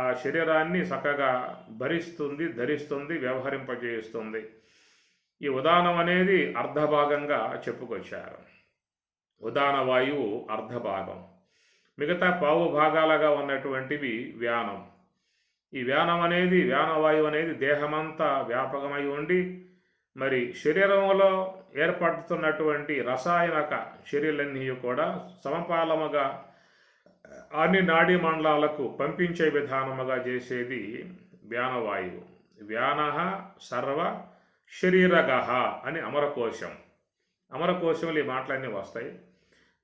Speaker 1: ఆ శరీరాన్ని చక్కగా ధరిస్తుంది, వ్యవహరింపజేస్తుంది. ఈ ఉదానం అనేది అర్ధభాగంగా చెప్పుకొచ్చారు. ఉదాన వాయువు అర్ధభాగం, మిగతా పావు భాగాలుగా ఉన్నటువంటివి వ్యానం. ఈ వ్యానవాయువు అనేది దేహమంతా వ్యాపకమై ఉండి మరి శరీరంలో ఏర్పడుతున్నటువంటి రసాయనక చర్యలన్నీ కూడా సమపాలముగా అన్ని నాడీ మండలాలకు పంపించే విధానముగా చేసేది వ్యానవాయువు. వ్యాన సర్వ శరీరగ అని అమరకోశం. అమరకోశంలో ఈ మాటలన్నీ వస్తాయి.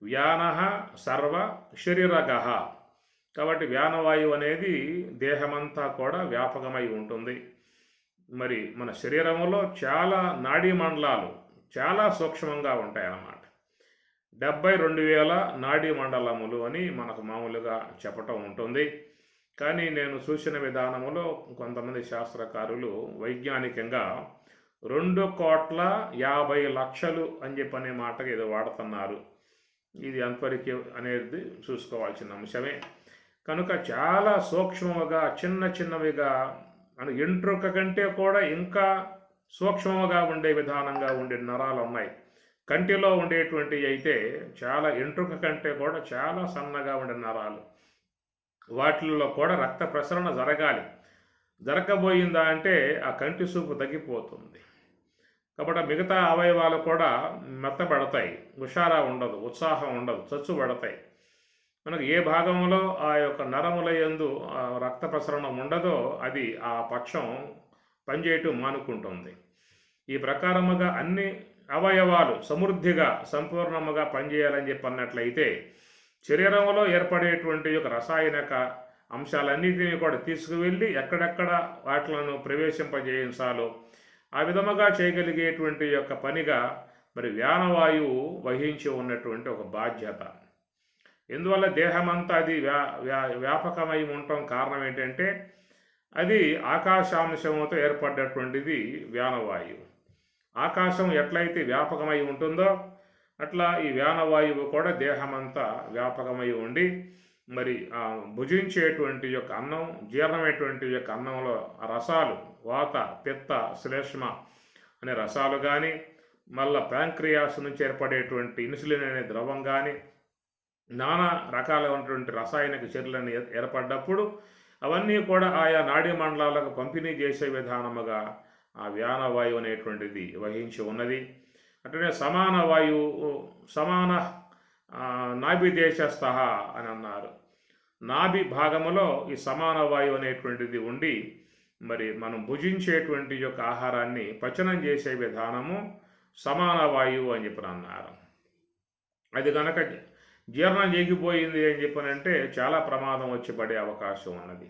Speaker 1: వ్యానః సర్వ శరీరగః. కాబట్టి వ్యానవాయువు అనేది దేహమంతా కూడా వ్యాపకమై ఉంటుంది. మరి మన శరీరంలో చాలా నాడీ మండలాలు చాలా సూక్ష్మంగా ఉంటాయి అన్నమాట. 72,000 నాడీ మండలములు అని మనకు మామూలుగా చెప్పటం ఉంటుంది. కానీ నేను చూసిన విధానంలో కొంతమంది శాస్త్రకారులు వైజ్ఞానికంగా 2,50,00,000 అని చెప్పనే మాటకి ఏదో వాడుతున్నారు. ఇది ఎంతవరకు అనేది చూసుకోవాల్సిన అంశమే. కనుక చాలా సూక్ష్మముగా చిన్న చిన్నవిగా మన ఎంట్రుక కంటే కూడా ఇంకా సూక్ష్మముగా ఉండే విధానంగా ఉండే నరాలు ఉన్నాయి. కంటిలో ఉండేటువంటి అయితే చాలా ఎంట్రుక కంటే కూడా చాలా సన్నగా ఉండే నరాలు. వాటిల్లో కూడా రక్త ప్రసరణ జరగాలి. జరగబోయిందా అంటే ఆ కంటి చూపు తగ్గిపోతుంది. కాబట్టి మిగతా అవయవాలు కూడా మెత్తబడతాయి, హుషారా ఉండదు, ఉత్సాహం ఉండదు, చచ్చుబడతాయి. మనకు ఏ భాగంలో ఆ యొక్క నరముల యందు రక్త ప్రసరణ ఉండదో అది ఆ పక్షం పనిచేయటం మానుకుంటుంది. ఈ ప్రకారముగా అన్ని అవయవాలు సమృద్ధిగా సంపూర్ణముగా పనిచేయాలని చెప్పి అన్నట్లయితే శరీరంలో ఏర్పడేటువంటి యొక్క రసాయనిక అంశాలన్నిటినీ కూడా తీసుకువెళ్ళి ఎక్కడెక్కడ వాటిలను ప్రవేశింపజేయించాలో ఆ విధముగా చేయగలిగేటువంటి యొక్క పనిగా మరి వ్యానవాయువు వహించి ఉన్నటువంటి ఒక బాధ్యత. ఎందువల్ల దేహమంతా అది వ్యాపకమై ఉండటం కారణం ఏంటంటే అది ఆకాశాంశంతో ఏర్పడ్డటువంటిది వ్యానవాయువు. ఆకాశం ఎట్లయితే వ్యాపకమై ఉంటుందో అట్లా ఈ వ్యానవాయువు కూడా దేహమంతా వ్యాపకమై ఉండి మరి భుజించేటువంటి యొక్క అన్నం, జీర్ణమైనటువంటి యొక్క అన్నంలో రసాలు వాత, పిత్త, శ్లేష్మ అనే రసాలు కానీ, మళ్ళా ప్యాంక్రియాస్ నుంచి ఏర్పడేటువంటి ఇన్సులిన్ అనే ద్రవం కానీ, నానా రకాలైనటువంటి రసాయనిక చర్యలను ఏర్పడ్డప్పుడు అవన్నీ కూడా ఆయా నాడీ మండలాలకు పంపిణీ చేసే విధానముగా ఆ వ్యానవాయువు అనేటువంటిది వహించి ఉన్నది. అట్లనే సమాన నాభిదేశస్థ అని అన్నారు. నాభి భాగములో ఈ సమాన వాయువు అనేటువంటిది ఉండి మరి మనం భుజించేటువంటి యొక్క ఆహారాన్ని పచనం చేసే విధానము సమాన వాయువు అని చెప్పి అన్నారు. అది కనుక జీర్ణం చేయకపోయింది అని చెప్పనంటే చాలా ప్రమాదం వచ్చి పడే అవకాశం ఉన్నది.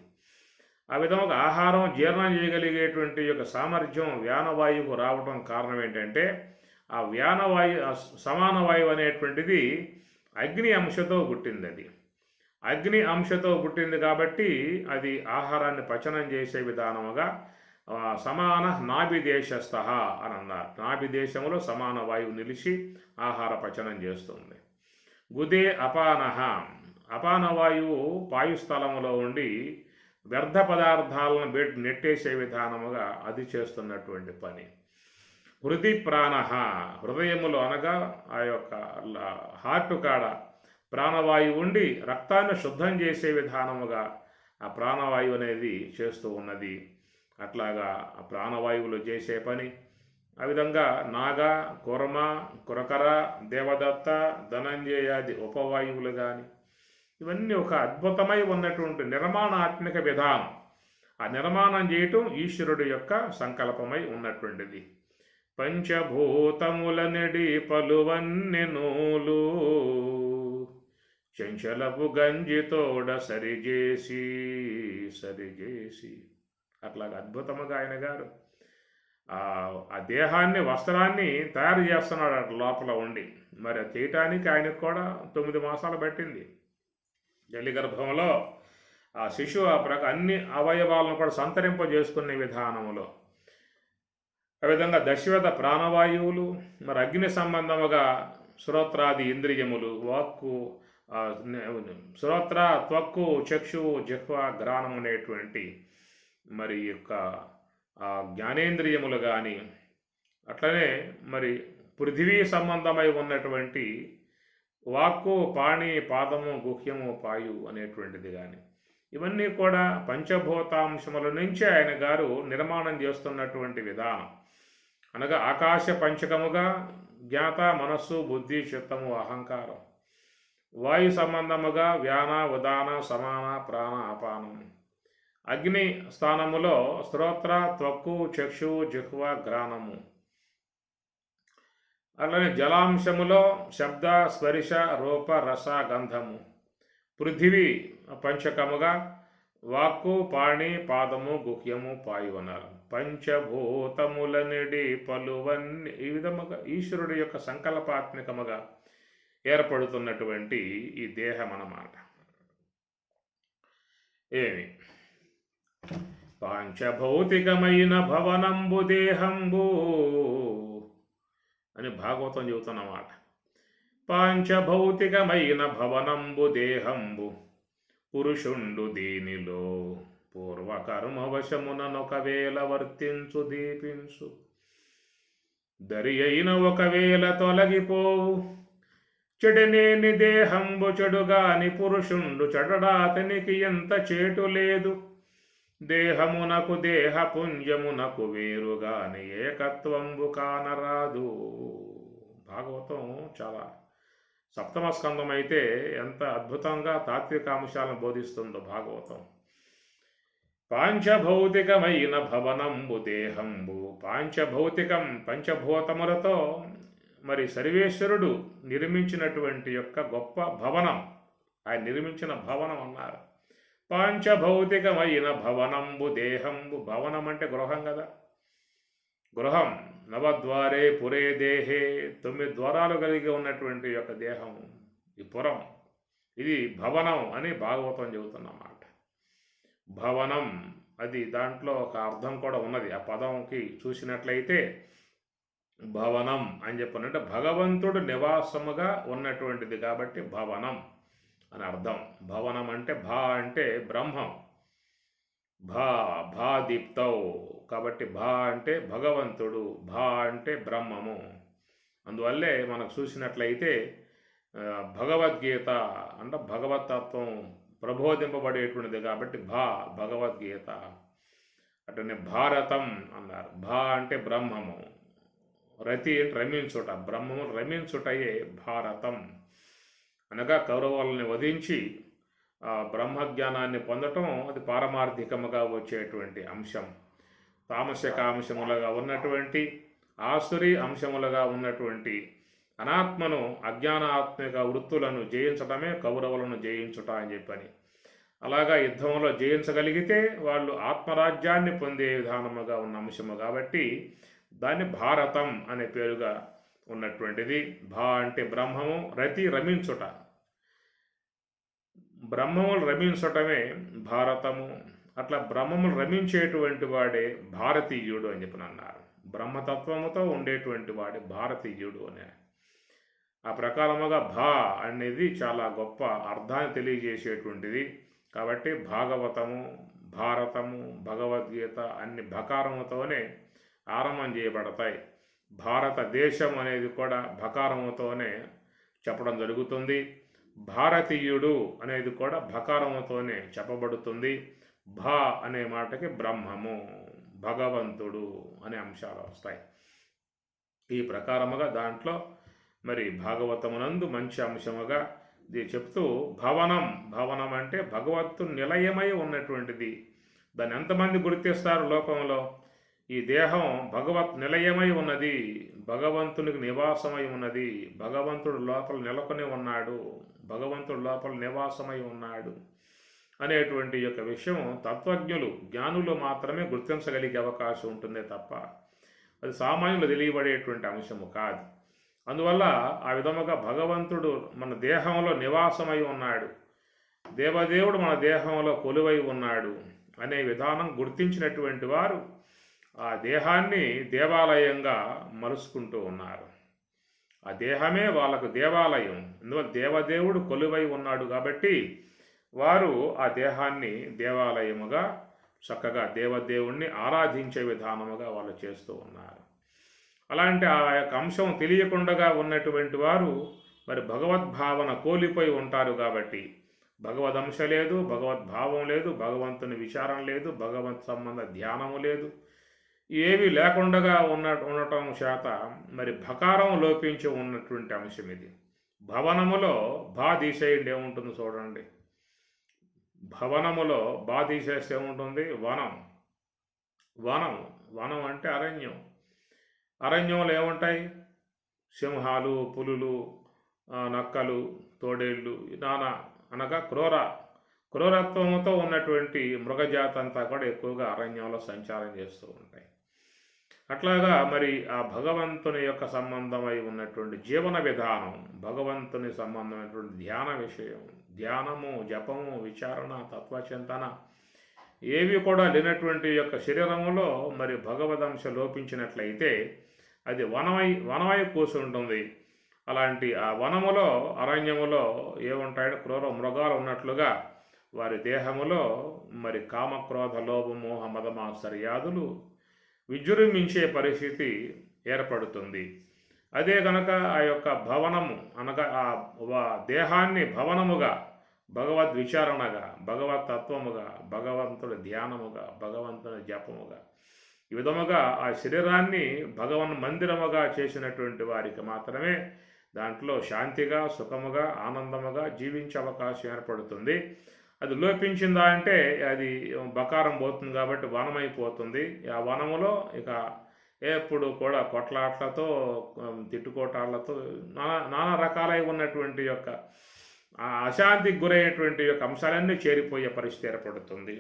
Speaker 1: ఆ విధంగా ఆహారం జీర్ణం చేయగలిగేటువంటి యొక్క సామర్థ్యం వ్యానవాయువుకు రావడం కారణం ఏంటంటే ఆ సమాన వాయువు అనేటువంటిది అగ్ని అంశతో పుట్టింది. అది అగ్ని అంశతో పుట్టింది కాబట్టి అది ఆహారాన్ని పచనం చేసే విధానముగా సమాన నాభిదేశస్థ అని అన్నారు. నాభిదేశంలో సమాన వాయువు నిలిచి ఆహార పచనం చేస్తుంది. గుదే అపాన వాయువు పాయుస్థలములో ఉండి వ్యర్థ పదార్థాలను నెట్టేసే విధానముగా అది చేస్తున్నటువంటి పని. హృది ప్రాణ, హృదయములో అనగా ఆ యొక్క హార్ట్ కాడ ప్రాణవాయువు ఉండి రక్తాన్ని శుద్ధం చేసే విధానముగా ఆ ప్రాణవాయువు అనేది చేస్తూ ఉన్నది. అట్లాగా ఆ ప్రాణవాయువులు చేసే పని. ఆ విధంగా నాగ, కుర్మ, కురకర, దేవదత్త, ధనంజయాది ఉపవాయువులు కానీ ఇవన్నీ ఒక అద్భుతమై ఉన్నటువంటి నిర్మాణాత్మక విధానం. ఆ నిర్మాణం చేయటం ఈశ్వరుడు యొక్క సంకల్పమై ఉన్నటువంటిది. పంచభూతముల నెడి పలువన్నెనూలు చంచలపు గంజితోడ సరిచేసి అట్లాగా అద్భుతముగా ఆయన గారు ఆ దేహాన్ని వస్త్రాన్ని తయారు చేస్తున్నాడు అట్లా లోపల ఉండి. మరి అది చేయటానికి ఆయనకు కూడా 9 మాసాలు పట్టింది. తల్లి గర్భంలో ఆ శిశువు అన్ని అవయవాలను కూడా సంతరింపజేసుకునే విధానములో ఆ విధంగా దశవిధ ప్రాణవాయువులు మరి అగ్ని సంబంధముగా శ్రోత్రాది ఇంద్రియములు వాక్కు శ్రోత్ర, త్వక్కు, చక్షువు, జిహ్వ, గ్రాణం అనేటువంటి మరి యొక్క జ్ఞానేంద్రియములు కానీ అట్లనే మరి పృథివీ సంబంధమై ఉన్నటువంటి వాక్కు, పాణి, పాదము, గుహ్యము, పాయు అనేటువంటిది కానీ ఇవన్నీ కూడా పంచభూతాంశముల నుంచి ఆయన గారు నిర్మాణం చేస్తున్నటువంటి విధానం. అనగా ఆకాశ పంచకముగా జ్ఞాత, మనస్సు, బుద్ధి, చిత్తము, అహంకారం. వాయు సంబంధముగా వ్యాన, ఉదాన, సమాన, ప్రాణ, అపానం. అగ్ని స్థానములో శ్రోత్ర, త్వక్కు, చక్షువు, జిహ్వ, గ్రాణము. అలానే జలాంశములో శబ్ద స్పర్శ రూప రస గంధము. పృథివీ పంచకముగా వాక్కు పాణి పాదము గుహ్యము పాయువనాలు. పంచభూతములనిడి పలువన్నీ ఈ విధముగా ఈశ్వరుడి యొక్క సంకల్పాత్మకముగా ఏర్పడుతున్నటువంటి ఈ దేహం అన్నమాట. ఏమి పాంచభౌతికమైన భవనంబు దేహంబు అని భాగవతం చెబుతున్నమాట. పాంచభౌతికమైన భవనంబు దేహంబు పురుషుండు దీనిలో పూర్వకర్మవశముననొకవేళ వర్తించు దీపించు దరి అయిన ఒకవేళ తొలగిపోవు చెడనేని దేహంబు చెడుగాని పురుషుండు చెడడాతనికి ఎంత చేటు లేదు. దేహమునకు దేహపుంజమునకు వేరుగాని ఏకత్వంబు కానరాదు. భాగవతం చాలా సప్తమ స్కందం అయితే ఎంత అద్భుతంగా తాత్విక అంశాలను బోధిస్తుందో భాగవతం. పాంచభౌతికమైన భవనంబు దేహంబు. పాంచభౌతికం పంచభూతములతో మరి సర్వేశ్వరుడు నిర్మించినటువంటి యొక్క గొప్ప భవనం, ఆయన నిర్మించిన భవనం అన్నారు. పాంచభౌతికమైన భవనంబు దేహంబు. భవనం అంటే గృహం కదా. గృహం నవద్వారే పురే దేహే. 9 ద్వారాలు కలిగి ఉన్నటువంటి యొక్క దేహం ఈ పురం, ఇది భవనం అని భాగవతం చెబుతున్నమాట. భవనం అది దాంట్లో ఒక అర్థం కూడా ఉన్నది. ఆ పదంకి చూసినట్లయితే భవనం అని చెప్పనంటే భగవంతుడు నివాసముగా ఉన్నటువంటిది కాబట్టి భవనం అని అర్థం. భవనం అంటే భా అంటే బ్రహ్మం, భా దీప్తౌ కాబట్టి భా అంటే భగవంతుడు, భా అంటే బ్రహ్మము. అందువల్లే మనకు చూసినట్లయితే భగవద్గీత అంటే భగవతత్వం ప్రబోధింపబడేటువంటిది కాబట్టి భగవద్గీత. అట్లనే భారతం అన్నారు. భా అంటే బ్రహ్మము, రతి అంటే రమించుట, బ్రహ్మము రమించుటయే భారతం. అనగా కౌరవులని వధించి బ్రహ్మజ్ఞానాన్ని పొందటం అది పారమార్థికముగా వచ్చేటువంటి అంశం. తామసిక అంశములుగా ఉన్నటువంటి ఆసురి అంశములుగా ఉన్నటువంటి అనాత్మను అజ్ఞానాత్మిక వృత్తులను జయించడమే కౌరవులను జయించుట అని చెప్పని. అలాగా యుద్ధంలో జయించగలిగితే వాళ్ళు ఆత్మరాజ్యాన్ని పొందే విధానముగా ఉన్న అంశము కాబట్టి దాన్ని భారతం అనే పేరుగా ఉన్నటువంటిది. భా అంటే బ్రహ్మము, రతి రమించుట, బ్రహ్మములు రమించటమే భారతము. అట్లా బ్రహ్మములు రమించేటువంటి వాడే భారతీయుడు అని చెప్పి అన్నారు. బ్రహ్మతత్వముతో ఉండేటువంటి వాడే భారతీయుడు అని. ఆ ప్రకారముగా భా అనేది చాలా గొప్ప అర్థాన్ని తెలియజేసేటువంటిది కాబట్టి భాగవతము, భారతము, భగవద్గీత అన్ని భకారముతోనే ఆరంభం చేయబడతాయి. భారతదేశం అనేది కూడా భకారముతోనే చెప్పడం జరుగుతుంది. భారతీయుడు అనేది కూడా భకారముతోనే చెప్పబడుతుంది. భా అనే మాటకి బ్రహ్మము, భగవంతుడు అనే అంశాలు వస్తాయి. ఈ ప్రకారముగా దాంట్లో మరి భాగవతమునందు మంచి అంశముగా చెప్తూ భవనం అంటే భగవంతుని నిలయమై ఉన్నటువంటిది. దాన్ని ఎంతమంది గుర్తిస్తారు లోకంలో? ఈ దేహం భగవత్ నిలయమై ఉన్నది, భగవంతునికి నివాసమై ఉన్నది, భగవంతుడు లోపల నెలకొని ఉన్నాడు, భగవంతుడు లోపల నివాసమై ఉన్నాడు అనేటువంటి యొక్క విషయం తత్వజ్ఞులు, జ్ఞానులు మాత్రమే గుర్తించగలిగే అవకాశం ఉంటుందే తప్ప అది సామాన్యులు తెలియబడేటువంటి అంశము కాదు. అందువల్ల ఆ విధముగా భగవంతుడు మన దేహంలో నివాసమై ఉన్నాడు, దేవదేవుడు మన దేహంలో కొలువై ఉన్నాడు అనే విధానం గుర్తించినటువంటి వారు ఆ దేహాన్ని దేవాలయంగా మలుసుకుంటూ ఉన్నారు. ఆ దేహమే వాళ్ళకు దేవాలయం. అందువల్ల దేవదేవుడు కొలువై ఉన్నాడు కాబట్టి వారు ఆ దేహాన్ని దేవాలయముగా చక్కగా దేవదేవుణ్ణి ఆరాధించే విధానముగా వాళ్ళు చేస్తూ ఉన్నారు. అలాంటి ఆ యొక్క అంశం తెలియకుండా ఉన్నటువంటి వారు మరి భగవద్భావన కోల్పోయి ఉంటారు కాబట్టి భగవదంశ లేదు, భగవద్భావం లేదు, భగవంతుని విచారం లేదు, భగవంత్ సంబంధ ధ్యానము లేదు, ఏవి లేకుండా ఉండటం చేత మరి భకారం లోపించి ఉన్నటువంటి అంశం ఇది. భవనములో బా తీసేయండి ఏముంటుంది చూడండి. భవనములో బా తీసేస్తే ఏముంటుంది? వనం అంటే అరణ్యం. అరణ్యంలో ఏముంటాయి? సింహాలు, పులులు, నక్కలు, తోడేళ్ళు, నానా అనగా క్రూరత్వంతో ఉన్నటువంటి మృగజాతి అంతా కూడా ఎక్కువగా అరణ్యంలో సంచారం చేస్తూ ఉంటాయి. అట్లాగా మరి ఆ భగవంతుని యొక్క సంబంధమై ఉన్నటువంటి జీవన విధానం, భగవంతుని సంబంధమైనటువంటి ధ్యాన విషయం, ధ్యానము, జపము, విచారణ, తత్వచింతన ఏవి కూడా లేనటువంటి యొక్క శరీరములో మరి భగవదంశ లోపించినట్లయితే అది వనమై కూర్చుంటుంది. అలాంటి ఆ వనములో, అరణ్యములో ఏముంటాయంటే క్రూర మృగాలు ఉన్నట్లుగా వారి దేహములో మరి కామక్రోధ లోభ మోహ మదమాశ్చర్యాదులు విజృంభించే పరిస్థితి ఏర్పడుతుంది. అదే కనుక ఆ యొక్క భవనము అనగా ఆ దేహాన్ని భవనముగా, భగవద్ విచారణగా, భగవత్ తత్వముగా, భగవంతుడి ధ్యానముగా, భగవంతుని జపముగా, ఈ విధముగా ఆ శరీరాన్ని భగవన్ మందిరముగా చేసినటువంటి వారికి మాత్రమే దాంట్లో శాంతిగా, సుఖముగా, ఆనందముగా జీవించే అవకాశం ఏర్పడుతుంది. అది లోపించిందా అంటే అది బకారం పోతుంది కాబట్టి వనమైపోతుంది. ఆ వనములో ఇక ఎప్పుడు కూడా కొట్లాట్లతో, తిట్టుకోటాళ్లతో, నానా రకాలై ఉన్నటువంటి యొక్క అశాంతికి గురైనటువంటి యొక్క అంశాలన్నీ చేరిపోయే పరిస్థితి ఏర్పడుతుంది.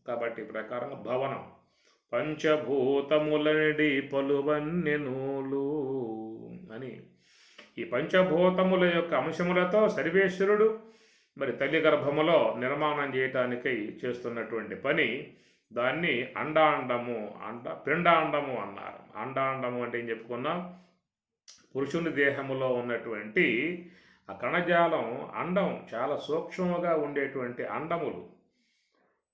Speaker 1: కాబట్టి ప్రకారంగా భవనం పంచభూతములడి పలువన్నెనూలు అని ఈ పంచభూతముల యొక్క అంశములతో సర్వేశ్వరుడు మరి తల్లి గర్భములో నిర్మాణం చేయటానికై చేస్తున్నటువంటి పని, దాన్ని అండాండము పిండాండము అన్నారు. అండాండము అంటే ఏం చెప్పుకున్నాం? పురుషుని దేహములో ఉన్నటువంటి ఆ కణజాలం, అండం చాలా సూక్ష్మముగా ఉండేటువంటి అండములు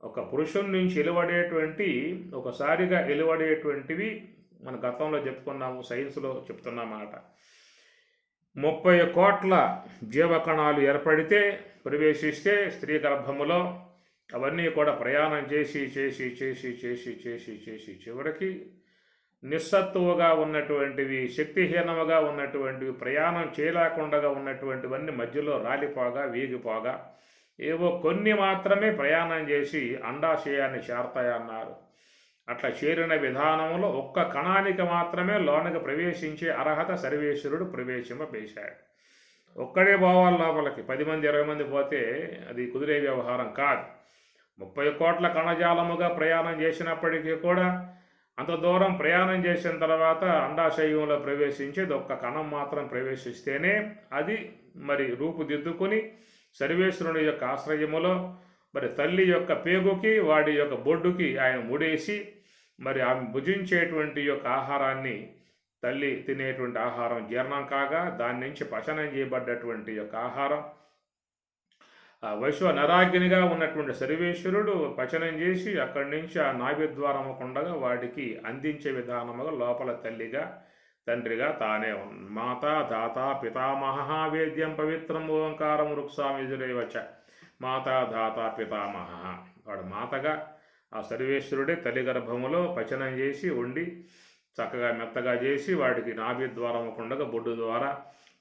Speaker 1: ఒక పురుషుని నుంచి ఒకసారిగా వెలువడేటువంటివి మన గతంలో చెప్పుకున్నాము, సైన్స్లో చెప్తున్నమాట. 30 కోట్ల జీవకణాలు ఏర్పడితే, ప్రవేశిస్తే స్త్రీ గర్భములో అవన్నీ కూడా ప్రయాణం చేసి చివరికి నిస్సత్తువుగా ఉన్నటువంటివి, శక్తిహీనముగా ఉన్నటువంటివి, ప్రయాణం చేయలేకుండా ఉన్నటువంటివన్నీ మధ్యలో రాలిపోగా, వీగిపోగా ఏవో కొన్ని మాత్రమే ప్రయాణం చేసి అండాశయాన్ని చేరతాయన్నారు. అట్లా చేరిన విధానంలో ఒక్క కణానికి మాత్రమే లోనకి ప్రవేశించే అర్హత సర్వేశ్వరుడు ప్రవేశింపబేశాడు. ఒక్కడే పోవాలి లోపలికి, 10 మంది 20 మంది పోతే అది కుదిరే వ్యవహారం కాదు. 30 కోట్ల కణజాలముగా ప్రయాణం చేసినప్పటికీ కూడా అంత దూరం ప్రయాణం చేసిన తర్వాత అండాశయంలో ప్రవేశించేది ఒక్క కణం మాత్రం ప్రవేశిస్తేనే అది మరి రూపుదిద్దుకొని సర్వేశ్వరుని యొక్క ఆశ్రయములో మరి తల్లి యొక్క పేగుకి, వాడి యొక్క బొడ్డుకి ఆయన ముడేసి మరి ఆమె భుజించేటువంటి యొక్క ఆహారాన్ని, తల్లి తినేటువంటి ఆహారం జీర్ణం కాగా దాని నుంచి పచనం చేయబడ్డటువంటి యొక్క ఆహారం వైశ్వనరాగ్నిగా ఉన్నటువంటి సర్వేశ్వరుడు పచనం చేసి అక్కడి నుంచి ఆ నాభిద్వారము కుండగా వాడికి అందించే విధానముగా లోపల తల్లిగా, తండ్రిగా తానే మాతా దాత పితామహ వేద్యం పవిత్రం ఓంకారం వృక్షామిజురేవచ. మాతా దాత పితామహ, వాడు మాతగా ఆ సర్వేశ్వరుడే తల్లి గర్భములో పచనం చేసి వండి చక్కగా మెత్తగా చేసి వాడికి నాభిద్వారము కుండగా బొడ్డు ద్వారా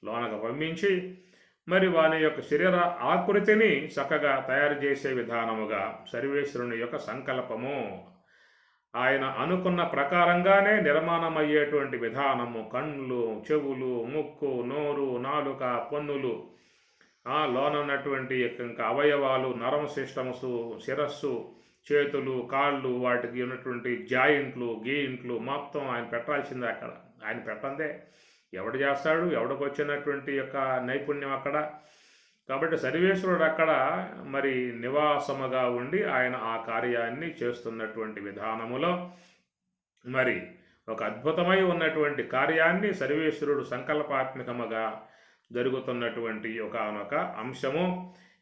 Speaker 1: లోనకు పంపించి మరి వాని యొక్క శరీర ఆకృతిని చక్కగా తయారు చేసే విధానముగా సర్వేశ్వరుని యొక్క సంకల్పము. ఆయన అనుకున్న ప్రకారంగానే నిర్మాణమయ్యేటువంటి విధానము, కళ్ళు, చెవులు, ముక్కు, నోరు, నాలుక, పన్నులు, లోనున్నటువంటి ఇంకా అవయవాలు, నర్వ్ సిస్టమ్స్, శిరస్సు, చేతులు, కాళ్ళు, వాటికి ఉన్నటువంటి జాయింట్లు, గీయింట్లు మొత్తం ఆయన పెట్టాల్సిందే. అక్కడ ఆయన పెట్టందే ఎవడు చేస్తాడు? ఎవడికి వచ్చినటువంటి యొక్క నైపుణ్యం అక్కడ. కాబట్టి సర్వేశ్వరుడు అక్కడ మరి నివాసముగా ఉండి ఆయన ఆ కార్యాన్ని చేస్తున్నటువంటి విధానములో మరి ఒక అద్భుతమై ఉన్నటువంటి కార్యాన్ని సర్వేశ్వరుడు సంకల్పాత్మకముగా జరుగుతున్నటువంటి ఒకనొక అంశము.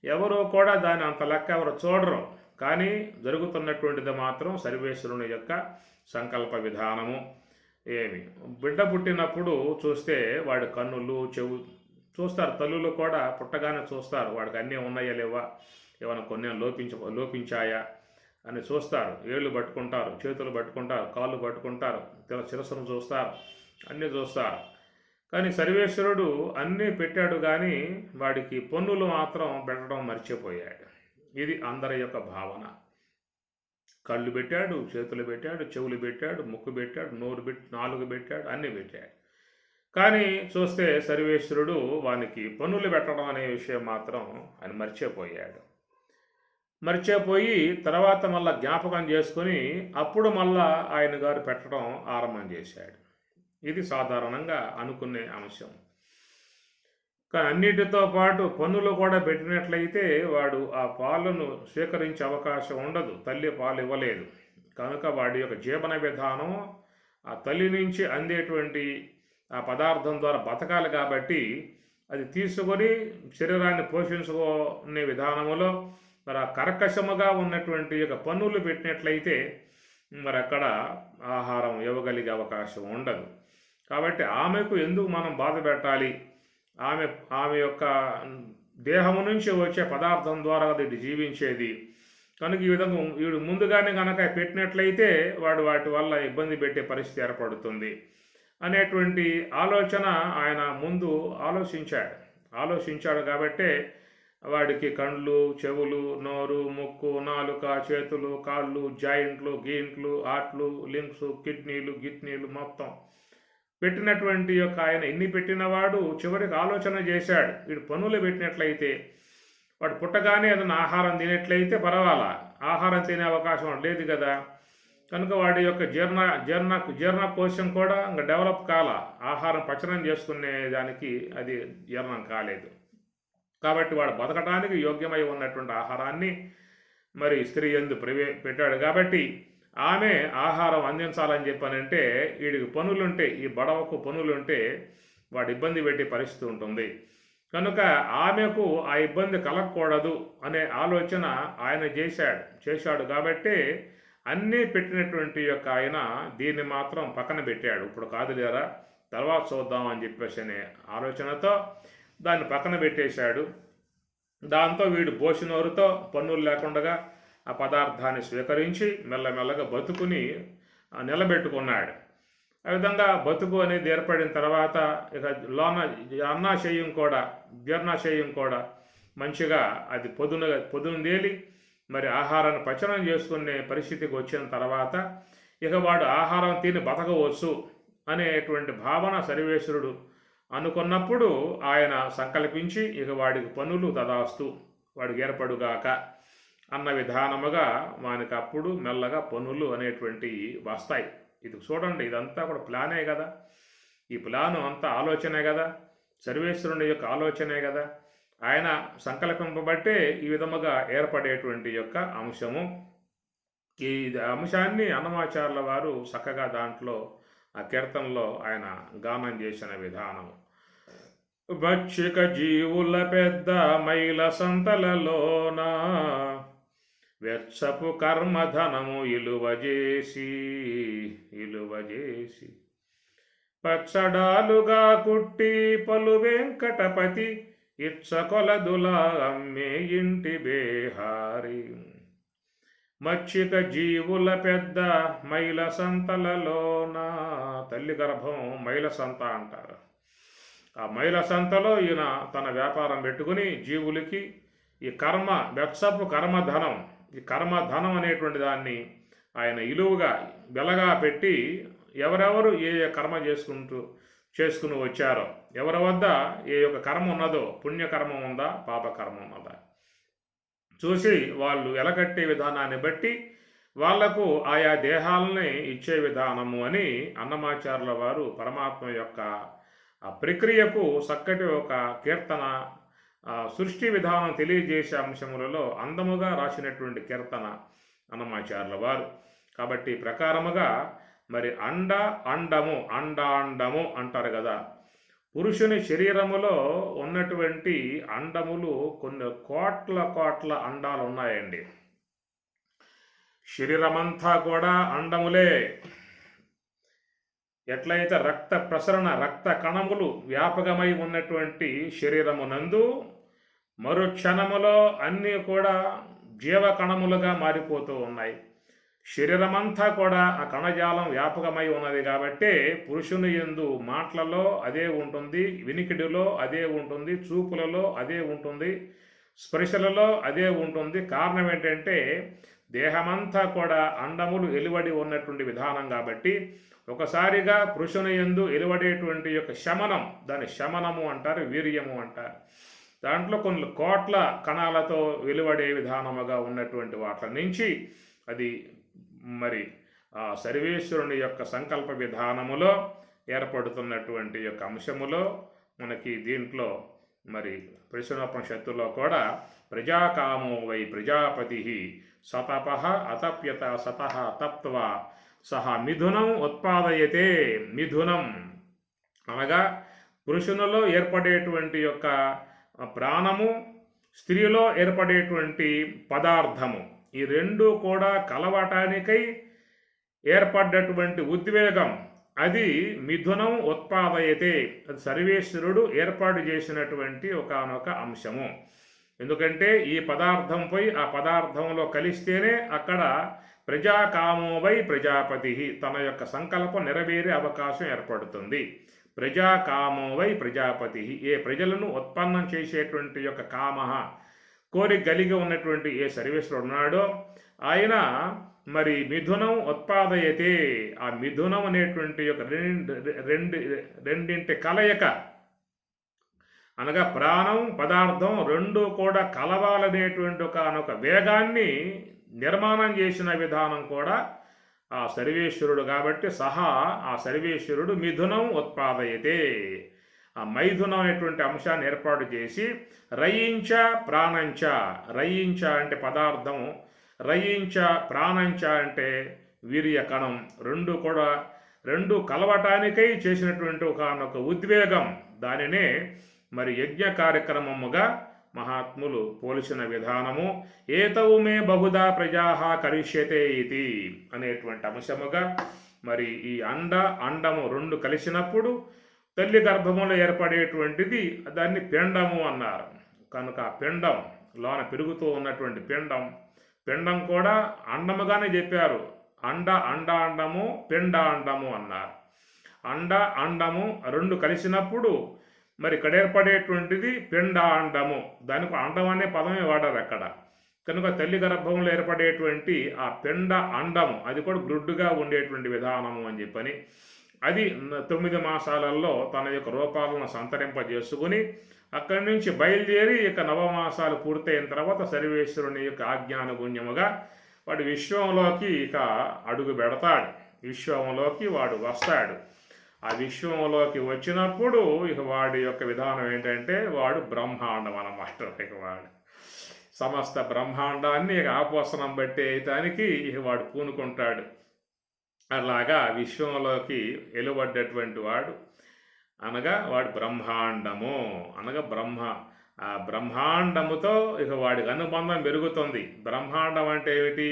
Speaker 1: ఎవరో కూడా దాని అంత లెక్క ఎవరు చూడరు, కానీ జరుగుతున్నటువంటిది మాత్రం సర్వేశ్వరుని యొక్క సంకల్ప విధానము. ఏమి బిడ్డ పుట్టినప్పుడు చూస్తే వాడి కన్నులు, చెవు చూస్తారు. తల్లులు కూడా పుట్టగానే చూస్తారు వాడికి అన్నీ ఉన్నాయా లేవా, ఏమైనా కొన్ని లోపించాయా అని చూస్తారు. ఏళ్ళు పట్టుకుంటారు, చేతులు పట్టుకుంటారు, కాళ్ళు పట్టుకుంటారు, శిరస్సును చూస్తారు, అన్నీ చూస్తారు. కానీ సర్వేశ్వరుడు అన్నీ పెట్టాడు, కానీ వాడికి పన్నులు మాత్రం పెట్టడం మర్చిపోయాడు. ఇది అందరి యొక్క భావన. కళ్ళు పెట్టాడు, చేతులు పెట్టాడు, చెవులు పెట్టాడు, ముక్కు పెట్టాడు, నోరు నాలుగు పెట్టాడు, అన్నీ పెట్టాడు. కానీ చూస్తే సర్వేశ్వరుడు వానికి పన్నులు పెట్టడం అనే విషయం మాత్రం ఆయన మర్చిపోయాడు. మర్చిపోయి తర్వాత మళ్ళా జ్ఞాపకం చేసుకొని అప్పుడు మళ్ళా ఆయన గారు పెట్టడం ఆరంభం చేశాడు. ఇది సాధారణంగా అనుకునే అంశం. కానీ అన్నిటితో పాటు పన్నులు కూడా పెట్టినట్లయితే వాడు ఆ పాలను స్వీకరించే అవకాశం ఉండదు. తల్లి పాలు ఇవ్వలేదు కనుక వాడి యొక్క జీవన విధానం ఆ తల్లి నుంచి అందేటువంటి ఆ పదార్థం ద్వారా బతకాలి కాబట్టి అది తీసుకొని శరీరాన్ని పోషించుకునే విధానంలో మరి ఆ కర్కశముగా ఉన్నటువంటి యొక్క పన్నులు పెట్టినట్లయితే మరి అక్కడ ఆహారం ఇవ్వగలిగే అవకాశం ఉండదు. కాబట్టి ఆమెకు ఎందుకు మనం బాధ పెట్టాలి? ఆమె యొక్క దేహము నుంచి వచ్చే పదార్థం ద్వారా అది జీవించేది కనుక ఈ విధంగా వీడు ముందుగానే కనుక పెట్టినట్లయితే వాడు వాటి వల్ల ఇబ్బంది పెట్టే పరిస్థితి ఏర్పడుతుంది అనేటువంటి ఆలోచన ఆయన ముందు ఆలోచించాడు కాబట్టే వాడికి కండ్లు, చెవులు, నోరు, ముక్కు, నాలుక, చేతులు, కాళ్ళు, జాయింట్లు, గీంట్లు, ఆట్లు, లింక్స్, కిడ్నీలు మొత్తం పెట్టినటువంటి యొక్క ఆయన ఎన్ని పెట్టినవాడు చివరికి ఆలోచన చేశాడు. వీడు పన్నులు పెట్టినట్లయితే వాడు పుట్టగానే ఏదైనా ఆహారం తినేట్లయితే పర్వాలా, ఆహారం తినే అవకాశం లేదు కదా. కనుక వాడి యొక్క జీర్ణకోశం కూడా ఇంకా డెవలప్ కాల, ఆహారం పచనం చేసుకునే దానికి అది జీర్ణం కాలేదు. కాబట్టి వాడు బతకడానికి యోగ్యమై ఉన్నటువంటి ఆహారాన్ని మరి స్త్రీ యందు పెట్టాడు. కాబట్టి ఆమె ఆహారం అందించాలని చెప్పానంటే వీడికి పనులుంటే, ఈ బడవకు పనులుంటే వాడు ఇబ్బంది పెట్టే పరిస్థితి ఉంటుంది. కనుక ఆమెకు ఆ ఇబ్బంది కలగకూడదు అనే ఆలోచన ఆయన చేశాడు కాబట్టి అన్నీ పెట్టినటువంటి యొక్క ఆయన దీన్ని మాత్రం పక్కన పెట్టాడు. ఇప్పుడు కాదులేరా తర్వాత చూద్దాం అని చెప్పేసి అనే ఆలోచనతో దాన్ని పక్కన పెట్టేశాడు. దాంతో వీడు బోసినోరుతో పన్నులు లేకుండా ఆ పదార్థాన్ని స్వీకరించి మెల్లమెల్లగా బతుకుని నిలబెట్టుకున్నాడు. ఆ విధంగా బతుకు అనేది ఏర్పడిన తర్వాత ఇక లోన జీర్ణాశయం కూడా మంచిగా అది పొదునుదేలి మరి ఆహారాన్ని పచనం చేసుకునే పరిస్థితికి వచ్చిన తర్వాత ఇక వాడు ఆహారం తిని బతకవచ్చు అనేటువంటి భావన సర్వేశ్వరుడు అనుకున్నప్పుడు ఆయన సంకల్పించి ఇక వాడికి పనులు తదాస్తు వాడికి ఏర్పడుగాక అన్న విధానముగా వానికి అప్పుడు మెల్లగా పనులు అనేటువంటివి వస్తాయి. ఇది చూడండి, ఇదంతా కూడా ప్లానే కదా, ఈ ప్లాను అంతా ఆలోచనే కదా, సర్వేశ్వరుని యొక్క ఆలోచనే కదా. ఆయన సంకల్పింపబట్టే ఈ విధముగా ఏర్పడేటువంటి యొక్క అంశము. ఈ అంశాన్ని అన్నమాచార్యుల వారు చక్కగా దాంట్లో ఆ కీర్తనలో ఆయన గానం చేసిన విధానం. భక్షిక జీవుల పెద్ద మైల సంతలలోన వెచ్చపు కర్మధనము ఇలువజేసి పచ్చడాలుగా కుట్టి పలు వెంకటపతి ఇచ్చకొలదులా అమ్మే ఇంటి బేహారి. మచ్చిక జీవుల పెద్ద మైల సంతలలోన, తల్లి గర్భం మైల సంత అంటారు. ఆ మైల సంతలో ఈయన తన వ్యాపారం పెట్టుకుని జీవులకి ఈ వెచ్చపు కర్మధనం, ఈ కర్మధనం అనేటువంటి దాన్ని ఆయన ఇలువుగా వెలగా పెట్టి ఎవరెవరు ఏ కర్మ చేసుకుని వచ్చారో, ఎవరి వద్ద ఏ యొక్క కర్మ ఉన్నదో, పుణ్యకర్మ ఉందా పాపకర్మ ఉన్నదా చూసి వాళ్ళు వెలకట్టే విధానాన్ని బట్టి వాళ్లకు ఆయా దేహాలని ఇచ్చే విధానము అని అన్నమాచార్యుల వారు పరమాత్మ యొక్క ఆ ప్రక్రియకు చక్కటి ఒక కీర్తన సృష్టి విధానం తెలియజేసే అంశములలో అందముగా రాసినటువంటి కీర్తన అన్నమాచార్యుల వారు. కాబట్టి ప్రకారముగా మరి అండాండము అంటారు కదా, పురుషుని శరీరములో ఉన్నటువంటి అండములు కొన్ని కోట్ల అండాలు ఉన్నాయండి. శరీరమంతా కూడా అండములే. ఎట్లయితే రక్త ప్రసరణ, రక్త కణములు వ్యాపకమై ఉన్నటువంటి శరీరమునందు మరో క్షణములో అన్నీ కూడా జీవకణములుగా మారిపోతూ ఉన్నాయి. శరీరమంతా కూడా ఆ కణజాలం వ్యాపకమై ఉన్నది కాబట్టి పురుషుని యందు మాటలలో అదే ఉంటుంది, వినికిడిలో అదే ఉంటుంది, చూపులలో అదే ఉంటుంది, స్పర్శలలో అదే ఉంటుంది. కారణం ఏంటంటే దేహమంతా కూడా అండములు ఎలువడి ఉన్నటువంటి విధానం కాబట్టి ఒకసారిగా పురుషుని యందు వెలువడేటువంటి యొక్క శమనం, దాని శమనము అంటారు, వీర్యము అంటారు. దాంట్లో కొన్ని కోట్ల కణాలతో వెలువడే విధానముగా ఉన్నటువంటి వాటి నుంచి అది మరి ఆ సర్వేశ్వరుని యొక్క సంకల్ప విధానములో ఏర్పడుతున్నటువంటి యొక్క అంశములో మనకి దీంట్లో మరి ప్రశ్నోపనిషత్తులో కూడా ప్రజాకామో వై ప్రజాపతి సతప అతప్యత సతః తప్త్వా సహ మిథునం ఉత్పాదయతే. మిథునం అనగా పురుషునిలో ఏర్పడేటువంటి యొక్క ప్రాణము, స్త్రీలో ఏర్పడేటువంటి పదార్థము, ఈ రెండు కూడా కలవటానికై ఏర్పడ్డటువంటి ఉద్వేగం, అది మిథునం ఉత్పాదయతే. అది సర్వేశ్వరుడు ఏర్పాటు చేసినటువంటి ఒకానొక అంశము. ఎందుకంటే ఈ పదార్థంపై ఆ పదార్థంలో కలిస్తేనే అక్కడ ప్రజాకామో వై ప్రజాపతి, తన యొక్క సంకల్పం నెరవేరే అవకాశం ఏర్పడుతుంది. ప్రజాకామో వై ప్రజాపతి, ఏ ప్రజలను ఉత్పన్నం చేసేటువంటి యొక్క కామ, కోరిక కలిగి ఉన్నటువంటి ఏ సర్వేశ్వరుడు ఉన్నాడో ఆయన మరి మిథునం ఉత్పాదయతే. ఆ మిథునం అనేటువంటి యొక్క రెండింటి కలయిక, అనగా ప్రాణం పదార్థం రెండు కూడా కలవాలనేటువంటి ఒక వేగాన్ని నిర్మాణం చేసిన విధానం కూడా ఆ సర్వేశ్వరుడు. కాబట్టి సహా ఆ సర్వేశ్వరుడు మిథునం ఉత్పాదయతే, ఆ మైథునం అనేటువంటి అంశాన్ని ఏర్పాటు చేసి రయించ ప్రాణంచ, రయించ అంటే పదార్థము, రయించ ప్రాణంచ అంటే వీర్య కణం, రెండు కలవటానికై చేసినటువంటి ఒక ఉద్వేగం, దానినే మరి యజ్ఞ కార్యక్రమముగా మహాత్ములు పోల్చిన విధానము. ఏతవు మే బహుదా ప్రజా కరిష్యతే ఇది అనేటువంటి అంశముగా మరి ఈ అండము రెండు కలిసినప్పుడు తల్లి గర్భములో ఏర్పడేటువంటిది దాన్ని పిండము అన్నారు. కనుక పిండం లోన పెరుగుతూ ఉన్నటువంటి పిండం కూడా అండముగానే చెప్పారు. అండము పిండ అండము అన్నారు. అండము రెండు కలిసినప్పుడు మరి ఇక్కడ ఏర్పడేటువంటిది పిండ అండము. దానికి అండం అనే పదమే వాడారు అక్కడ. కనుక తల్లి గర్భంలో ఏర్పడేటువంటి ఆ పిండ అండము అది కూడా గ్రుడ్డుగా ఉండేటువంటి విధానము అని చెప్పని, అది 9 మాసాలలో తన యొక్క రూపాలను సంతరింపజేసుకుని అక్కడి నుంచి బయలుదేరి ఇక నవమాసాలు పూర్తయిన తర్వాత సర్వేశ్వరుని యొక్క ఆజ్ఞానుగుణ్యముగా వాడు విశ్వంలోకి ఇక అడుగు పెడతాడు. విశ్వంలోకి వాడు వస్తాడు. ఆ విశ్వంలోకి వచ్చినప్పుడు ఇక వాడి యొక్క విధానం ఏంటంటే వాడు బ్రహ్మాండం అన్నమాట. ఇక వాడు సమస్త బ్రహ్మాండాన్ని ఇక ఆపోసనం బట్టేయటానికి ఇక వాడు పూనుకుంటాడు. అలాగా విశ్వంలోకి వెలువడ్డటువంటి వాడు అనగా వాడు బ్రహ్మాండము, అనగా ఆ బ్రహ్మాండముతో ఇక వాడికి అనుబంధం పెరుగుతుంది. బ్రహ్మాండం అంటే ఏమిటి?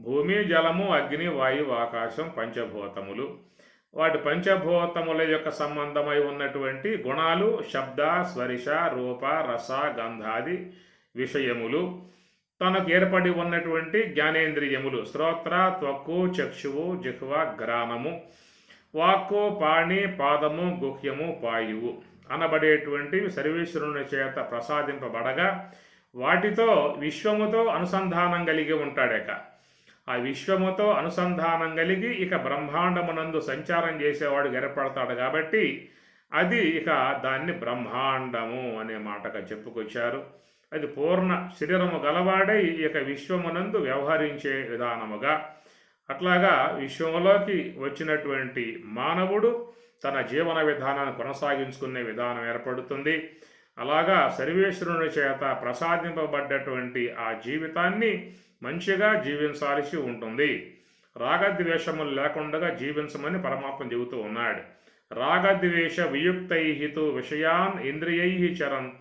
Speaker 1: భూమి, జలము, అగ్ని, వాయువు, ఆకాశం, పంచభూతములు. వాటి పంచభూతముల యొక్క సంబంధమై ఉన్నటువంటి గుణాలు, శబ్ద, స్పర్శ, రూప, రస, గంధాది విషయములు, తనకు ఏర్పడి ఉన్నటువంటి జ్ఞానేంద్రియములు, శ్రోత్ర, త్వక్కు, చక్షువు, జిహ్వ, ఘ్రాణము, వాక్కు, పాణి, పాదము, గుహ్యము, పాయువు అనబడేటువంటివి సర్వేశ్వరుని చేత ప్రసాదింపబడగా వాటితో విశ్వముతో అనుసంధానం కలిగి ఉంటాడక. ఆ విశ్వముతో అనుసంధానం కలిగి ఇక బ్రహ్మాండమునందు సంచారం చేసేవాడు ఏర్పడతాడు. కాబట్టి అది ఇక దాన్ని బ్రహ్మాండము అనే మాటగా చెప్పుకొచ్చారు. అది పూర్ణ శరీరము గలవాడై ఇక విశ్వమునందు వ్యవహరించే విధానముగా. అట్లాగా విశ్వంలోకి వచ్చినటువంటి మానవుడు తన జీవన విధానాన్ని కొనసాగించుకునే విధానం ఏర్పడుతుంది. అలాగా సర్వేశ్వరుని చేత ప్రసాదింపబడ్డటువంటి ఆ జీవితాన్ని మంచిగా జీవించాల్సి ఉంటుంది. రాగద్వేషములు లేకుండా జీవించమని పరమాత్మ చెబుతూ ఉన్నాడు. రాగద్వేష వియుక్తైహితు విషయాన్ ఇంద్రియై చరన్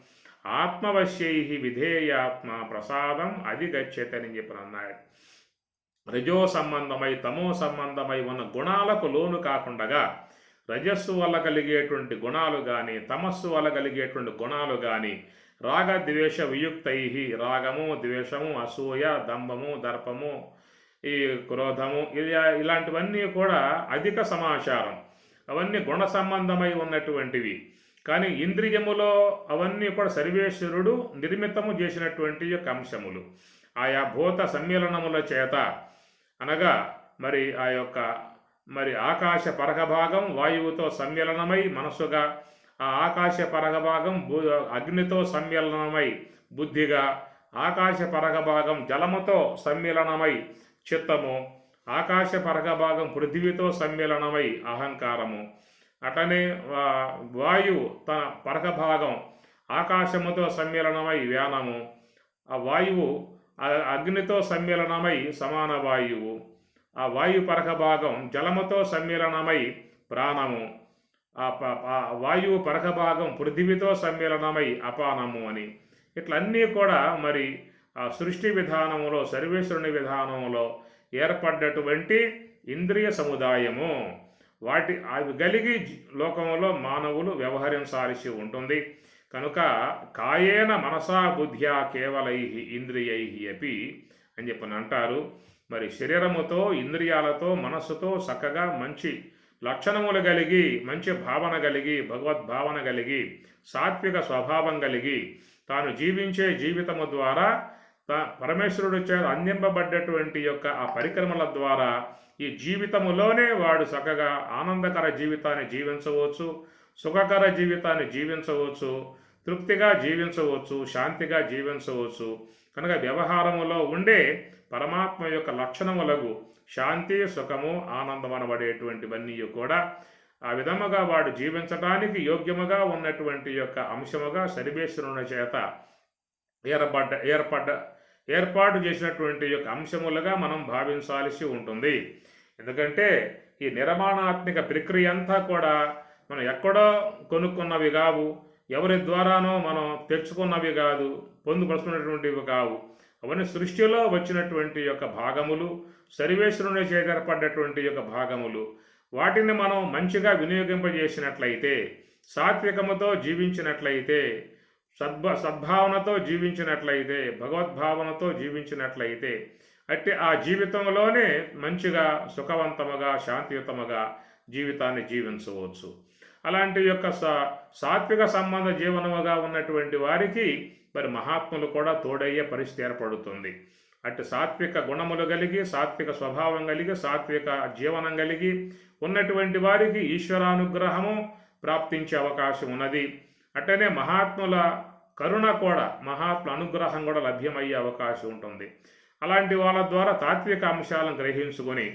Speaker 1: ఆత్మవశ్యై విధేయాత్మ ప్రసాదం అధిగచ్చతని చెప్పి అన్నాడు. రజో సంబంధమై తమో సంబంధమై ఉన్న గుణాలకు లోను కాకుండా రజస్సు వల్ల కలిగేటువంటి గుణాలు కానీ తమస్సు వల్ల కలిగేటువంటి గుణాలు కానీ రాగద్వేష వియుక్తై, రాగము, ద్వేషము, అసూయ, దంభము, దర్పము, ఈ క్రోధము, ఇలాంటివన్నీ కూడా అధిక సమాచారం, అవన్నీ గుణ సంబంధమై ఉన్నటువంటివి. కానీ ఇంద్రియములో అవన్నీ కూడా సర్వేశ్వరుడు నిర్మితము చేసినటువంటి యొక్క అంశములు. ఆయా భూత సమ్మేళనముల చేత అనగా మరి ఆ యొక్క మరి ఆకాశ పరగ భాగం వాయువుతో సమ్మేళనమై మనస్సుగా, ఆ ఆకాశ పరగ భాగం అగ్నితో సమ్మేళనమై బుద్ధిగా, ఆకాశ పరగ భాగం జలముతో సమ్మేళనమై చిత్తము, ఆకాశ పరగ భాగం పృథివీతో సమ్మేళనమై అహంకారము, అట్లనే వాయువు తన పరగ భాగం ఆకాశముతో సమ్మేళనమై వ్యానము, ఆ వాయువు అగ్నితో సమ్మేళనమై సమాన వాయువు, ఆ వాయు పరగ భాగం జలముతో సమ్మేళనమై ప్రాణము, ఆ వాయువు పరగ భాగం పృథివీతో సమ్మేళనమై అపానము అని ఇట్లన్నీ కూడా మరి ఆ సృష్టి విధానములో సర్వేశ్వరుని విధానంలో ఏర్పడ్డటువంటి ఇంద్రియ సముదాయము. అవి కలిగి లోకంలో మానవులు వ్యవహరించాల్సి ఉంటుంది. కనుక కాయేన మనసా బుద్ధ్యా కేవలై ఇంద్రియై అపి అని చెప్పని అంటారు. మరి శరీరముతో ఇంద్రియాలతో మనస్సుతో చక్కగా మంచి లక్షణములు కలిగి, మంచి భావన కలిగి, భగవద్భావన కలిగి, సాత్విక స్వభావం కలిగి తాను జీవించే జీవితము ద్వారా పరమేశ్వరుడు చే అందింపబడ్డటువంటి యొక్క ఆ పరిక్రమల ద్వారా ఈ జీవితములోనే వాడు చక్కగా ఆనందకర జీవితాన్ని జీవించవచ్చు, సుఖకర జీవితాన్ని జీవించవచ్చు, తృప్తిగా జీవించవచ్చు, శాంతిగా జీవించవచ్చు. కనుక వ్యవహారములో ఉండే పరమాత్మ యొక్క లక్షణములకు శాంతి, సుఖము, ఆనందం అనబడేటువంటివన్నీ కూడా ఆ విధముగా వాడు జీవించడానికి యోగ్యముగా ఉన్నటువంటి యొక్క అంశముగా సర్వేశ్వరుని చేత ఏర్పాటు చేసినటువంటి యొక్క అంశములుగా మనం భావించాల్సి ఉంటుంది. ఎందుకంటే ఈ నిర్మాణాత్మక ప్రక్రియ అంతా కూడా మనం ఎక్కడో కొనుక్కున్నవి కావు, ఎవరి ద్వారానో మనం తెచ్చుకున్నవి కాదు, పొందుపరుచుకున్నటువంటివి కావు. అవన్నీ సృష్టిలో వచ్చినటువంటి యొక్క భాగములు, సర్వేశ్వరుని చేత ఏర్పడ్డటువంటి యొక్క భాగములు. వాటిని మనం మంచిగా వినియోగింపజేసినట్లయితే, సాత్వికముతో జీవించినట్లయితే, సద్భావనతో జీవించినట్లయితే, భగవద్భావనతో జీవించినట్లయితే అట్టి ఆ జీవితంలోనే మంచిగా సుఖవంతముగా శాంతియుతముగా జీవితాన్ని జీవించవచ్చు. అలాంటి యొక్క సాత్విక సంబంధ జీవనముగా ఉన్నటువంటి వారికి మరి మహాత్ములు కూడా తోడయ్యే పరిస్థితి ఏర్పడుతుంది. అటు సాత్విక గుణములు కలిగి, సాత్విక స్వభావం కలిగి, సాత్విక జీవనం కలిగి ఉన్నటువంటి వారికి ఈశ్వరానుగ్రహము ప్రాప్తించే అవకాశం ఉన్నది. అట్టనే మహాత్ముల కరుణ కూడా, మహాత్ముల అనుగ్రహం కూడా లభ్యమయ్యే అవకాశం ఉంటుంది. అలాంటి వాళ్ళ ద్వారా తాత్విక అంశాలను గ్రహించుకుని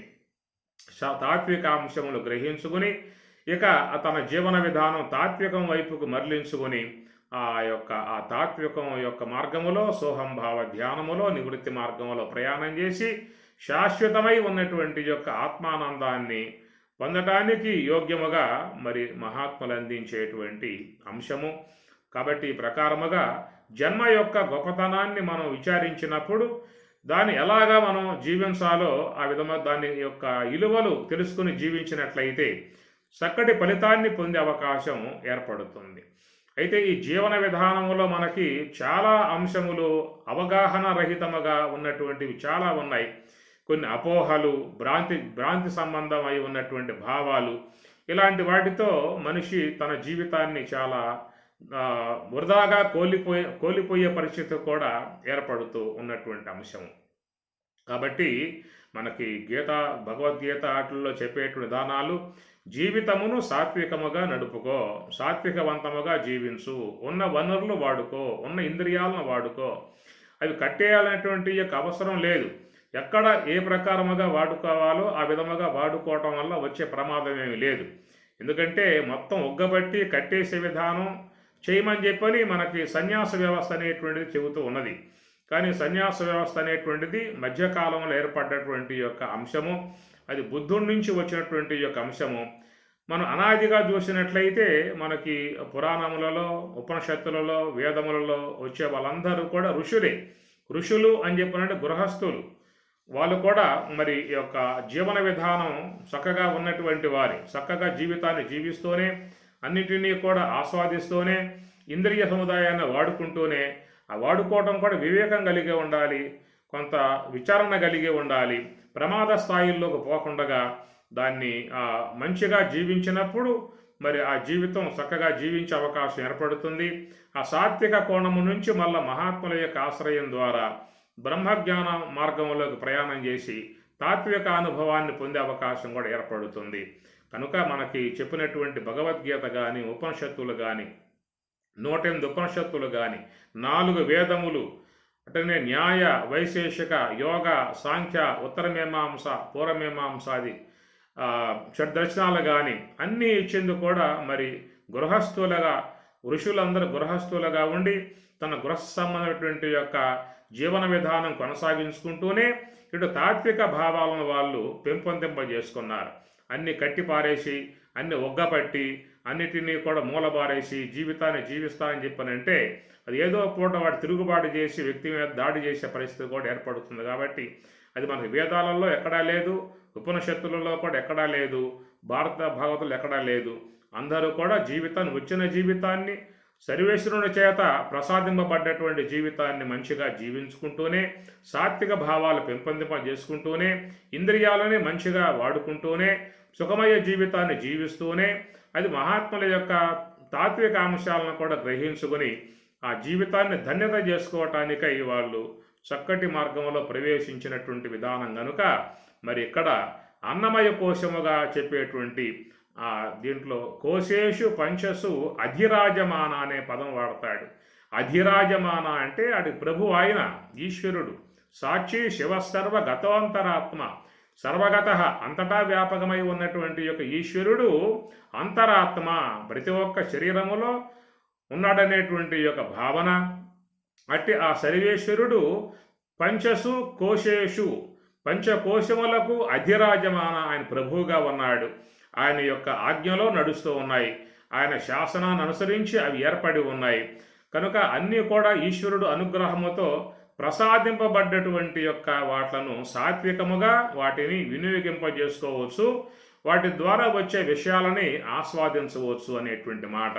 Speaker 1: ఇక తన జీవన విధానం తాత్వికం వైపుకు మరలించుకొని ఆ తాత్వికం యొక్క మార్గములో, సోహంభావ ధ్యానములో, నివృత్తి మార్గములో ప్రయాణం చేసి శాశ్వతమై ఉన్నటువంటి యొక్క ఆత్మానందాన్ని పొందటానికి యోగ్యముగా మరి మహాత్ములు అందించేటువంటి అంశము. కాబట్టి ఈ ప్రకారముగా జన్మ యొక్క గొప్పతనాన్ని మనం విచారించినప్పుడు దాన్ని ఎలాగా మనం జీవించాలో ఆ విధంగా దాని యొక్క విలువలు తెలుసుకుని జీవించినట్లయితే చక్కటి ఫలితాన్ని పొందే అవకాశం ఏర్పడుతుంది. అయితే ఈ జీవన విధానంలో మనకి చాలా అంశములు అవగాహన రహితముగా ఉన్నటువంటివి చాలా ఉన్నాయి. కొన్ని అపోహలు, భ్రాంతి సంబంధం అయి ఉన్నటువంటి భావాలు, ఇలాంటి వాటితో మనిషి తన జీవితాన్ని చాలా వృధాగా కోల్పోయే పరిస్థితి కూడా ఏర్పడుతూ ఉన్నటువంటి అంశం. కాబట్టి మనకి భగవద్గీత ఆటల్లో చెప్పేటువంటి విధానాలు, జీవితమును సాత్వికముగా నడుపుకో, సాత్వికవంతముగా జీవించు, ఉన్న వనరులు వాడుకో, ఉన్న ఇంద్రియాలను వాడుకో, అవి కట్టేయాలనేటువంటి యొక్క అవసరం లేదు. ఎక్కడ ఏ ప్రకారముగా వాడుకోవాలో ఆ విధముగా వాడుకోవటం వల్ల వచ్చే ప్రమాదం ఏమీ లేదు. ఎందుకంటే మొత్తం ఒగ్గబట్టి కట్టేసే విధానం చేయమని చెప్పని మనకి సన్యాస వ్యవస్థ అనేటువంటిది చెబుతూ ఉన్నది. కానీ సన్యాస వ్యవస్థ అనేటువంటిది మధ్యకాలంలో ఏర్పడ్డటువంటి యొక్క అంశము. అది బుద్ధుడి నుంచి వచ్చినటువంటి యొక్క అంశము. మనం అనాదిగా చూసినట్లయితే మనకి పురాణములలో, ఉపనిషత్తులలో, వేదములలో వచ్చే వాళ్ళందరూ కూడా ఋషులు అని చెప్పినట్టు గృహస్థులు. వాళ్ళు కూడా మరి ఈ యొక్క జీవన విధానం చక్కగా ఉన్నటువంటి వారి, చక్కగా జీవితాన్ని జీవిస్తూనే, అన్నిటినీ కూడా ఆస్వాదిస్తూనే, ఇంద్రియ సముదాయాన్ని వాడుకుంటూనే, ఆ వాడుకోవటం కూడా వివేకం కలిగి ఉండాలి, కొంత విచారణ కలిగి ఉండాలి. ప్రమాద స్థాయిల్లోకి పోకుండా దాన్ని మంచిగా జీవించినప్పుడు మరి ఆ జీవితం చక్కగా జీవించే అవకాశం ఏర్పడుతుంది. ఆ సాత్విక కోణము నుంచి మళ్ళా మహాత్ముల యొక్క ఆశ్రయం ద్వారా బ్రహ్మజ్ఞాన మార్గంలోకి ప్రయాణం చేసి తాత్విక అనుభవాన్ని పొందే అవకాశం కూడా ఏర్పడుతుంది. కనుక మనకి చెప్పినటువంటి భగవద్గీత కానీ, ఉపనిషత్తులు కానీ, 108 ఉపనిషత్తులు కానీ, 4 వేదములు, అటనే న్యాయ, వైశేషిక, యోగ, సాంఖ్య, ఉత్తరమీమాంస, పూర్వమీమాంసాది షడ్దర్శనాలు కానీ అన్నీ ఇచ్చేందుకు కూడా మరి గృహస్థులుగా, ఋషులందరూ గృహస్థులుగా ఉండి తన గృహస్థ సంబంధమైనటువంటి యొక్క జీవన విధానం కొనసాగించుకుంటూనే ఇటు తాత్విక భావాలను వాళ్ళు పెంపొందింపజేసుకున్నారు. అన్ని కట్టిపారేసి, అన్ని ఒగ్గపట్టి, అన్నిటినీ కూడా మూలబారేసి జీవితాన్ని జీవిస్తానని చెప్పనంటే అది ఏదో పూట వాడు తిరుగుబాటు చేసి వ్యక్తి మీద దాడి చేసే పరిస్థితి కూడా ఏర్పడుతుంది. కాబట్టి అది మనకి వేదాలలో ఎక్కడా లేదు, ఉపనిషత్తులలో కూడా ఎక్కడా లేదు, భారత భాగవతులు ఎక్కడా లేదు. అందరూ కూడా జీవితాన్ని, వచ్చిన జీవితాన్ని సర్వేశ్వరుని చేత ప్రసాదింపబడ్డటువంటి జీవితాన్ని మంచిగా జీవించుకుంటూనే, సాత్విక భావాలు పెంపొందింపజేసుకుంటూనే, ఇంద్రియాలని మంచిగా వాడుకుంటూనే, సుఖమయ జీవితాన్ని జీవిస్తూనే, అది మహాత్ముల యొక్క తాత్విక అంశాలను కూడా గ్రహించుకొని ఆ జీవితాన్ని ధన్యత చేసుకోవటానికై వాళ్ళు చక్కటి మార్గంలో ప్రవేశించినటువంటి విధానం కనుక మరి ఇక్కడ అన్నమయ కోశముగా చెప్పేటువంటి దీంట్లో కోశేషు పంచసు అధిరాజమాన అనే పదం వాడతాడు. అధిరాజమాన అంటే అది ప్రభు, ఆయన ఈశ్వరుడు, సాక్షి శివసర్వ గతోంతరాత్మ, సర్వగత అంతటా వ్యాపకమై ఉన్నటువంటి యొక్క ఈశ్వరుడు అంతరాత్మ, ప్రతి ఒక్క శరీరములో ఉన్నాడనేటువంటి యొక్క భావన. అట్టి ఆ సర్వేశ్వరుడు పంచసు కోశేషు, పంచకోశములకు అధిరాజమాన ఆయన ప్రభువుగా ఉన్నాడు. ఆయన యొక్క ఆజ్ఞలో నడుస్తూ ఉన్నాయి, ఆయన శాసనాన్ని అనుసరించి అవి ఏర్పడి ఉన్నాయి. కనుక అన్నీ కూడా ఈశ్వరుడు అనుగ్రహముతో ప్రసాదింపబడ్డటువంటి యొక్క వాట్లను సాత్వికముగా వాటిని వినియోగింపజేసుకోవచ్చు, వాటి ద్వారా వచ్చే విషయాలని ఆస్వాదించవచ్చు అనేటువంటి మాట.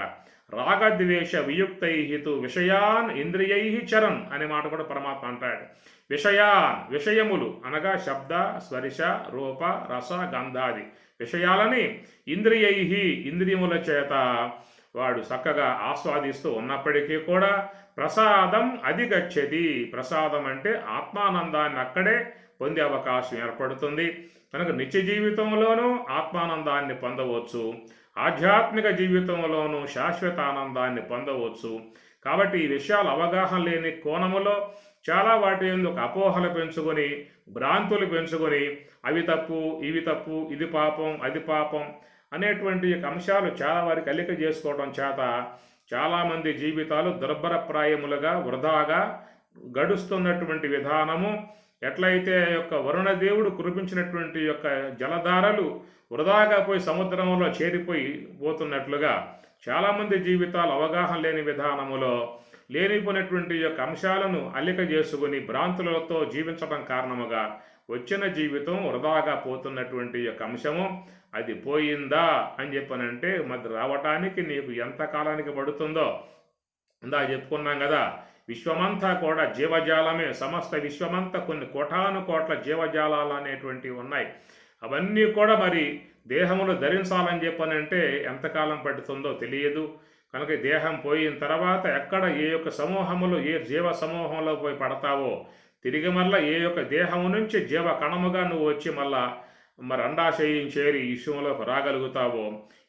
Speaker 1: రాగద్వేష వియుక్తైహితు విషయాన్ ఇంద్రియై చరన్ అనే మాట కూడా పరమాత్మ అంటాడు. విషయాన్, విషయములు అనగా శబ్ద, స్పర్శ, రూప, రస, గంధాది విషయాలని ఇంద్రియై, ఇంద్రియముల చేత వాడు చక్కగా ఆస్వాదిస్తూ ఉన్నప్పటికీ కూడా ప్రసాదం అధిగచ్చతి, ప్రసాదం అంటే ఆత్మానందాన్ని అక్కడే పొందే అవకాశం ఏర్పడుతుంది. కనుక నిత్య జీవితంలోనూ ఆత్మానందాన్ని పొందవచ్చు, ఆధ్యాత్మిక జీవితంలోనూ శాశ్వత ఆనందాన్ని పొందవచ్చు. కాబట్టి ఈ విషయాలు అవగాహన లేని కోణములో చాలా వాటి ఎందుకు అపోహలు పెంచుకొని, భ్రాంతులు పెంచుకొని, అవి తప్పు, ఇవి తప్పు, ఇది పాపం, అది పాపం అనేటువంటి అంశాలు చాలా వారికి అల్లిక చేసుకోవడం చేత చాలామంది జీవితాలు దుర్భరప్రాయములుగా, వృధాగా గడుస్తున్నటువంటి విధానము. ఎట్లయితే యొక్క వరుణదేవుడు కురిపించినటువంటి యొక్క జలధారలు వృధాగా పోయి సముద్రంలో చేరిపోయి పోతున్నట్లుగా చాలామంది జీవితాలు అవగాహన లేని విధానములో లేనిపోయినటువంటి యొక్క అంశాలను అల్లిక చేసుకుని భ్రాంతులతో జీవించడం కారణముగా వచ్చిన జీవితం వృధాగా పోతున్నటువంటి యొక్క అంశము అది పోయిందా అని చెప్పనంటే మరి రావటానికి నీకు ఎంత కాలానికి పడుతుందో ఇందా చెప్పుకున్నాం కదా. విశ్వమంతా కూడా జీవజాలమే, సమస్త విశ్వమంతా కొన్ని కోటాను కోట్ల జీవజాలాలు అనేటువంటివి ఉన్నాయి. అవన్నీ కూడా మరి దేహములు ధరించాలని చెప్పనంటే ఎంతకాలం పడుతుందో తెలియదు. కనుక దేహం పోయిన తర్వాత ఎక్కడ ఏ యొక్క సమూహములు, ఏ జీవ సమూహంలో పోయి పడతావో తిరిగి మళ్ళీ ఏ యొక్క దేహము నుంచి జీవ కణముగా నువ్వు వచ్చి మళ్ళా మరి అండాశయం చేరి ఈ విశ్వంలోకి రాగలుగుతావో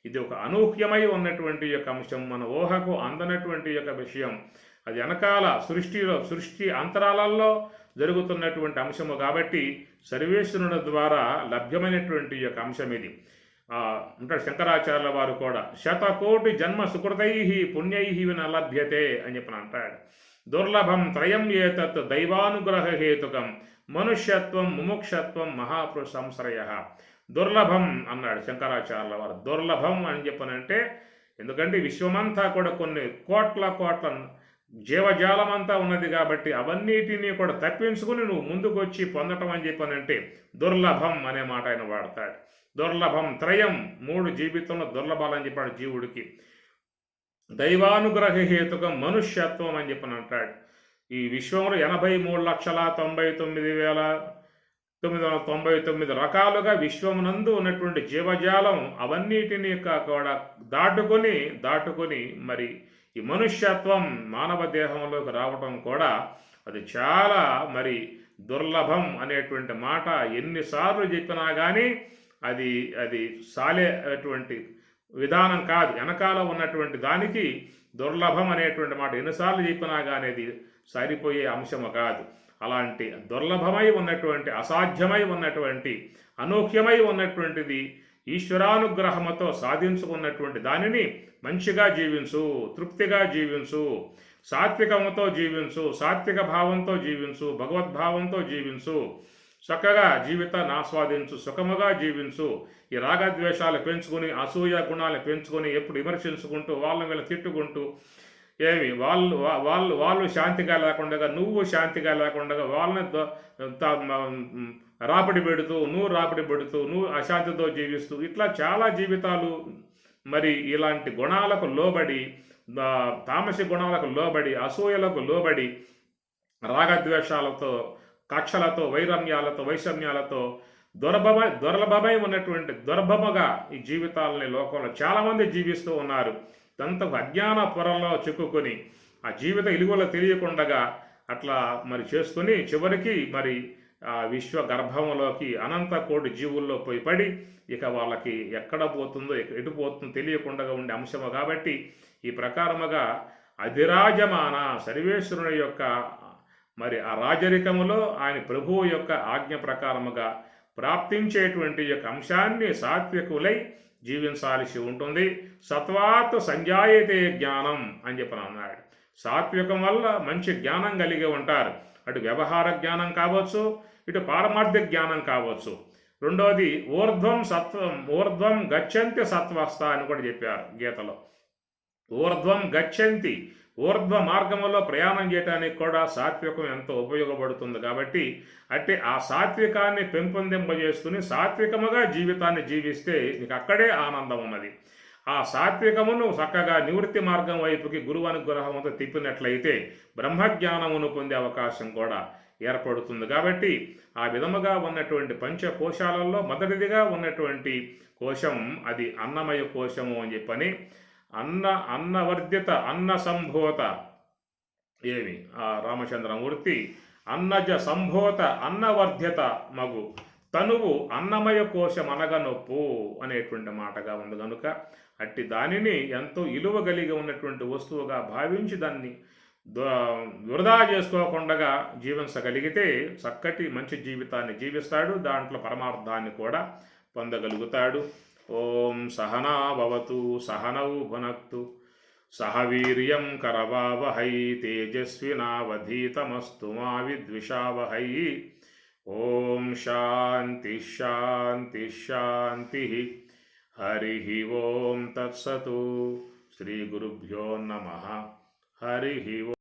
Speaker 1: ఇది ఒక అనూహ్యమై ఉన్నటువంటి యొక్క అంశం, మన ఊహకు అందనటువంటి యొక్క విషయం. అది వెనకాల సృష్టి అంతరాలలో జరుగుతున్నటువంటి అంశము కాబట్టి సర్వేశ్వరుని ద్వారా లభ్యమైనటువంటి యొక్క అంశం ఇది. ఉంటాడు శంకరాచార్యుల వారు కూడా శతకోటి జన్మ సుకృతై పుణ్యై విన లభ్యతే అని చెప్పిన అంటాడు. దుర్లభం త్రయం ఏతత్ దైవానుగ్రహ హేతుకం మనుష్యత్వం ముముక్షత్వం మహాపురుష సంశ్రయ. దుర్లభం అన్నాడు శంకరాచార్యుల వారు. దుర్లభం అని చెప్పనంటే ఎందుకంటే విశ్వమంతా కూడా కొన్ని కోట్ల జీవజాలమంతా ఉన్నది కాబట్టి అవన్నిటినీ కూడా తప్పించుకుని నువ్వు ముందుకు వచ్చి పొందటం అని చెప్పనంటే దుర్లభం అనే మాట ఆయన వాడతాడు. దుర్లభం త్రయం, 3 జీవితంలో దుర్లభాలని చెప్పాడు జీవుడికి. దైవానుగ్రహ హేతుకం మనుష్యత్వం అని చెప్పని అంటాడు. ఈ విశ్వంలో 83,99,999 రకాలుగా విశ్వమునందు ఉన్నటువంటి జీవజాలం అవన్నిటినీ కూడా దాటుకొని మరి ఈ మనుష్యత్వం మానవ దేహంలోకి రావటం కూడా అది చాలా మరి దుర్లభం అనేటువంటి మాట ఎన్నిసార్లు చెప్పినా కానీ అది అది సాలేటువంటి విధానం కాదు. వెనకాల ఉన్నటువంటి దానికి దుర్లభం అనేటువంటి మాట ఎన్నిసార్లు చెప్పినా కానీ అది సరిపోయే అంశము కాదు. అలాంటి దుర్లభమై ఉన్నటువంటి, అసాధ్యమై ఉన్నటువంటి, అనూహ్యమై ఉన్నటువంటిది ఈశ్వరానుగ్రహముతో సాధించుకున్నటువంటి దానిని మంచిగా జీవించు, తృప్తిగా జీవించు, సాత్వికముతో జీవించు, సాత్విక భావంతో జీవించు, భగవద్భావంతో జీవించు, చక్కగా జీవితాన్ని ఆస్వాదించు, సుఖముగా జీవించు. ఈ రాగద్వేషాలు పెంచుకొని, అసూయ గుణాలు పెంచుకొని, ఎప్పుడు విమర్శించుకుంటూ, వాళ్ళ మీద తిట్టుకుంటూ, ఏమి వాళ్ళు వాళ్ళు వాళ్ళు శాంతిగా లేకుండా, నువ్వు శాంతిగా లేకుండా, వాళ్ళని రాపిడి పెడుతూ, నువ్వు అశాంతితో జీవిస్తూ, ఇట్లా చాలా జీవితాలు మరి ఇలాంటి గుణాలకు లోబడి, తామసి గుణాలకు లోబడి, అసూయలకు లోబడి, రాగద్వేషాలతో, కక్షలతో, వైరమ్యాలతో, వైషమ్యాలతో దుర్లభమై ఉన్నటువంటి దుర్భముగా ఈ జీవితాలని లోకంలో చాలామంది జీవిస్తూ ఉన్నారు. దంతకు అజ్ఞాన పొరల్లో చిక్కుకొని ఆ జీవిత ఇలువలో తెలియకుండగా అట్లా మరి చేసుకుని చివరికి మరి ఆ విశ్వ గర్భంలోకి అనంత కోటి జీవుల్లో పోయి పడి ఇక వాళ్ళకి ఎక్కడ పోతుందో ఎటు పోతుందో తెలియకుండా ఉండే అంశము. కాబట్టి ఈ ప్రకారముగా అధిరాజమాన సర్వేశ్వరుని యొక్క మరి ఆ రాజరికములో ఆయన ప్రభువు యొక్క ఆజ్ఞ ప్రకారముగా ప్రాప్తించేటువంటి యొక్క అంశాన్ని సాత్వికులై జీవించాల్సి ఉంటుంది. సత్వాత్ సంజాయతే జ్ఞానం అని చెప్పని అన్నాడు. సాత్వికం వల్ల మంచి జ్ఞానం కలిగి ఉంటారు. అటు వ్యవహార జ్ఞానం కావచ్చు, ఇటు పారమార్థిక జ్ఞానం కావచ్చు. రెండవది ఊర్ధ్వం గచ్చంతి సత్వస్థ అని కూడా చెప్పారు గీతలో. ఊర్ధ్వం గచ్చంతి, ఊర్ధ్వ మార్గంలో ప్రయాణం చేయడానికి కూడా సాత్వికం ఎంతో ఉపయోగపడుతుంది. కాబట్టి అంటే ఆ సాత్వికాన్ని పెంపొందింపజేసుకుని సాత్వికముగా జీవితాన్ని జీవిస్తే నీకు అక్కడే ఆనందం ఉన్నది. ఆ సాత్వికమును చక్కగా నివృత్తి మార్గం వైపుకి గురువు అనుగ్రహంతో తిప్పినట్లయితే బ్రహ్మజ్ఞానమును పొందే అవకాశం కూడా ఏర్పడుతుంది. కాబట్టి ఆ విధముగా ఉన్నటువంటి పంచకోశాలలో మొదటిదిగా ఉన్నటువంటి కోశం అది అన్నమయ కోశము అని చెప్పని, అన్నవర్ధిత అన్న సంభూత ఏమి ఆ రామచంద్రమూర్తి అన్నజ సంభూత అన్నవర్ధిత మగు తనువు అన్నమయ కోశం అనగనొప్పు అనేటువంటి మాటగా ఉంది. కనుక అట్టి దానిని ఎంతో ఇలువ కలిగి ఉన్నటువంటి వస్తువుగా భావించి దాన్ని వృధా చేసుకోకుండా జీవించగలిగితే చక్కటి మంచి జీవితాన్ని జీవిస్తాడు. దాంట్లో పరమార్థాన్ని కూడా పొందగలుగుతాడు. ఓం సహనా భవతు సహనౌ భునక్తు సహ వీర్యం కరవావహై తేజస్వినావధీతమస్తు మా విద్విషావహై. ఓం శాంతి శాంతి శాంతి. హరి ఓం తత్సతు. శ్రీ గురుభ్యో నమః. హరి ఓం.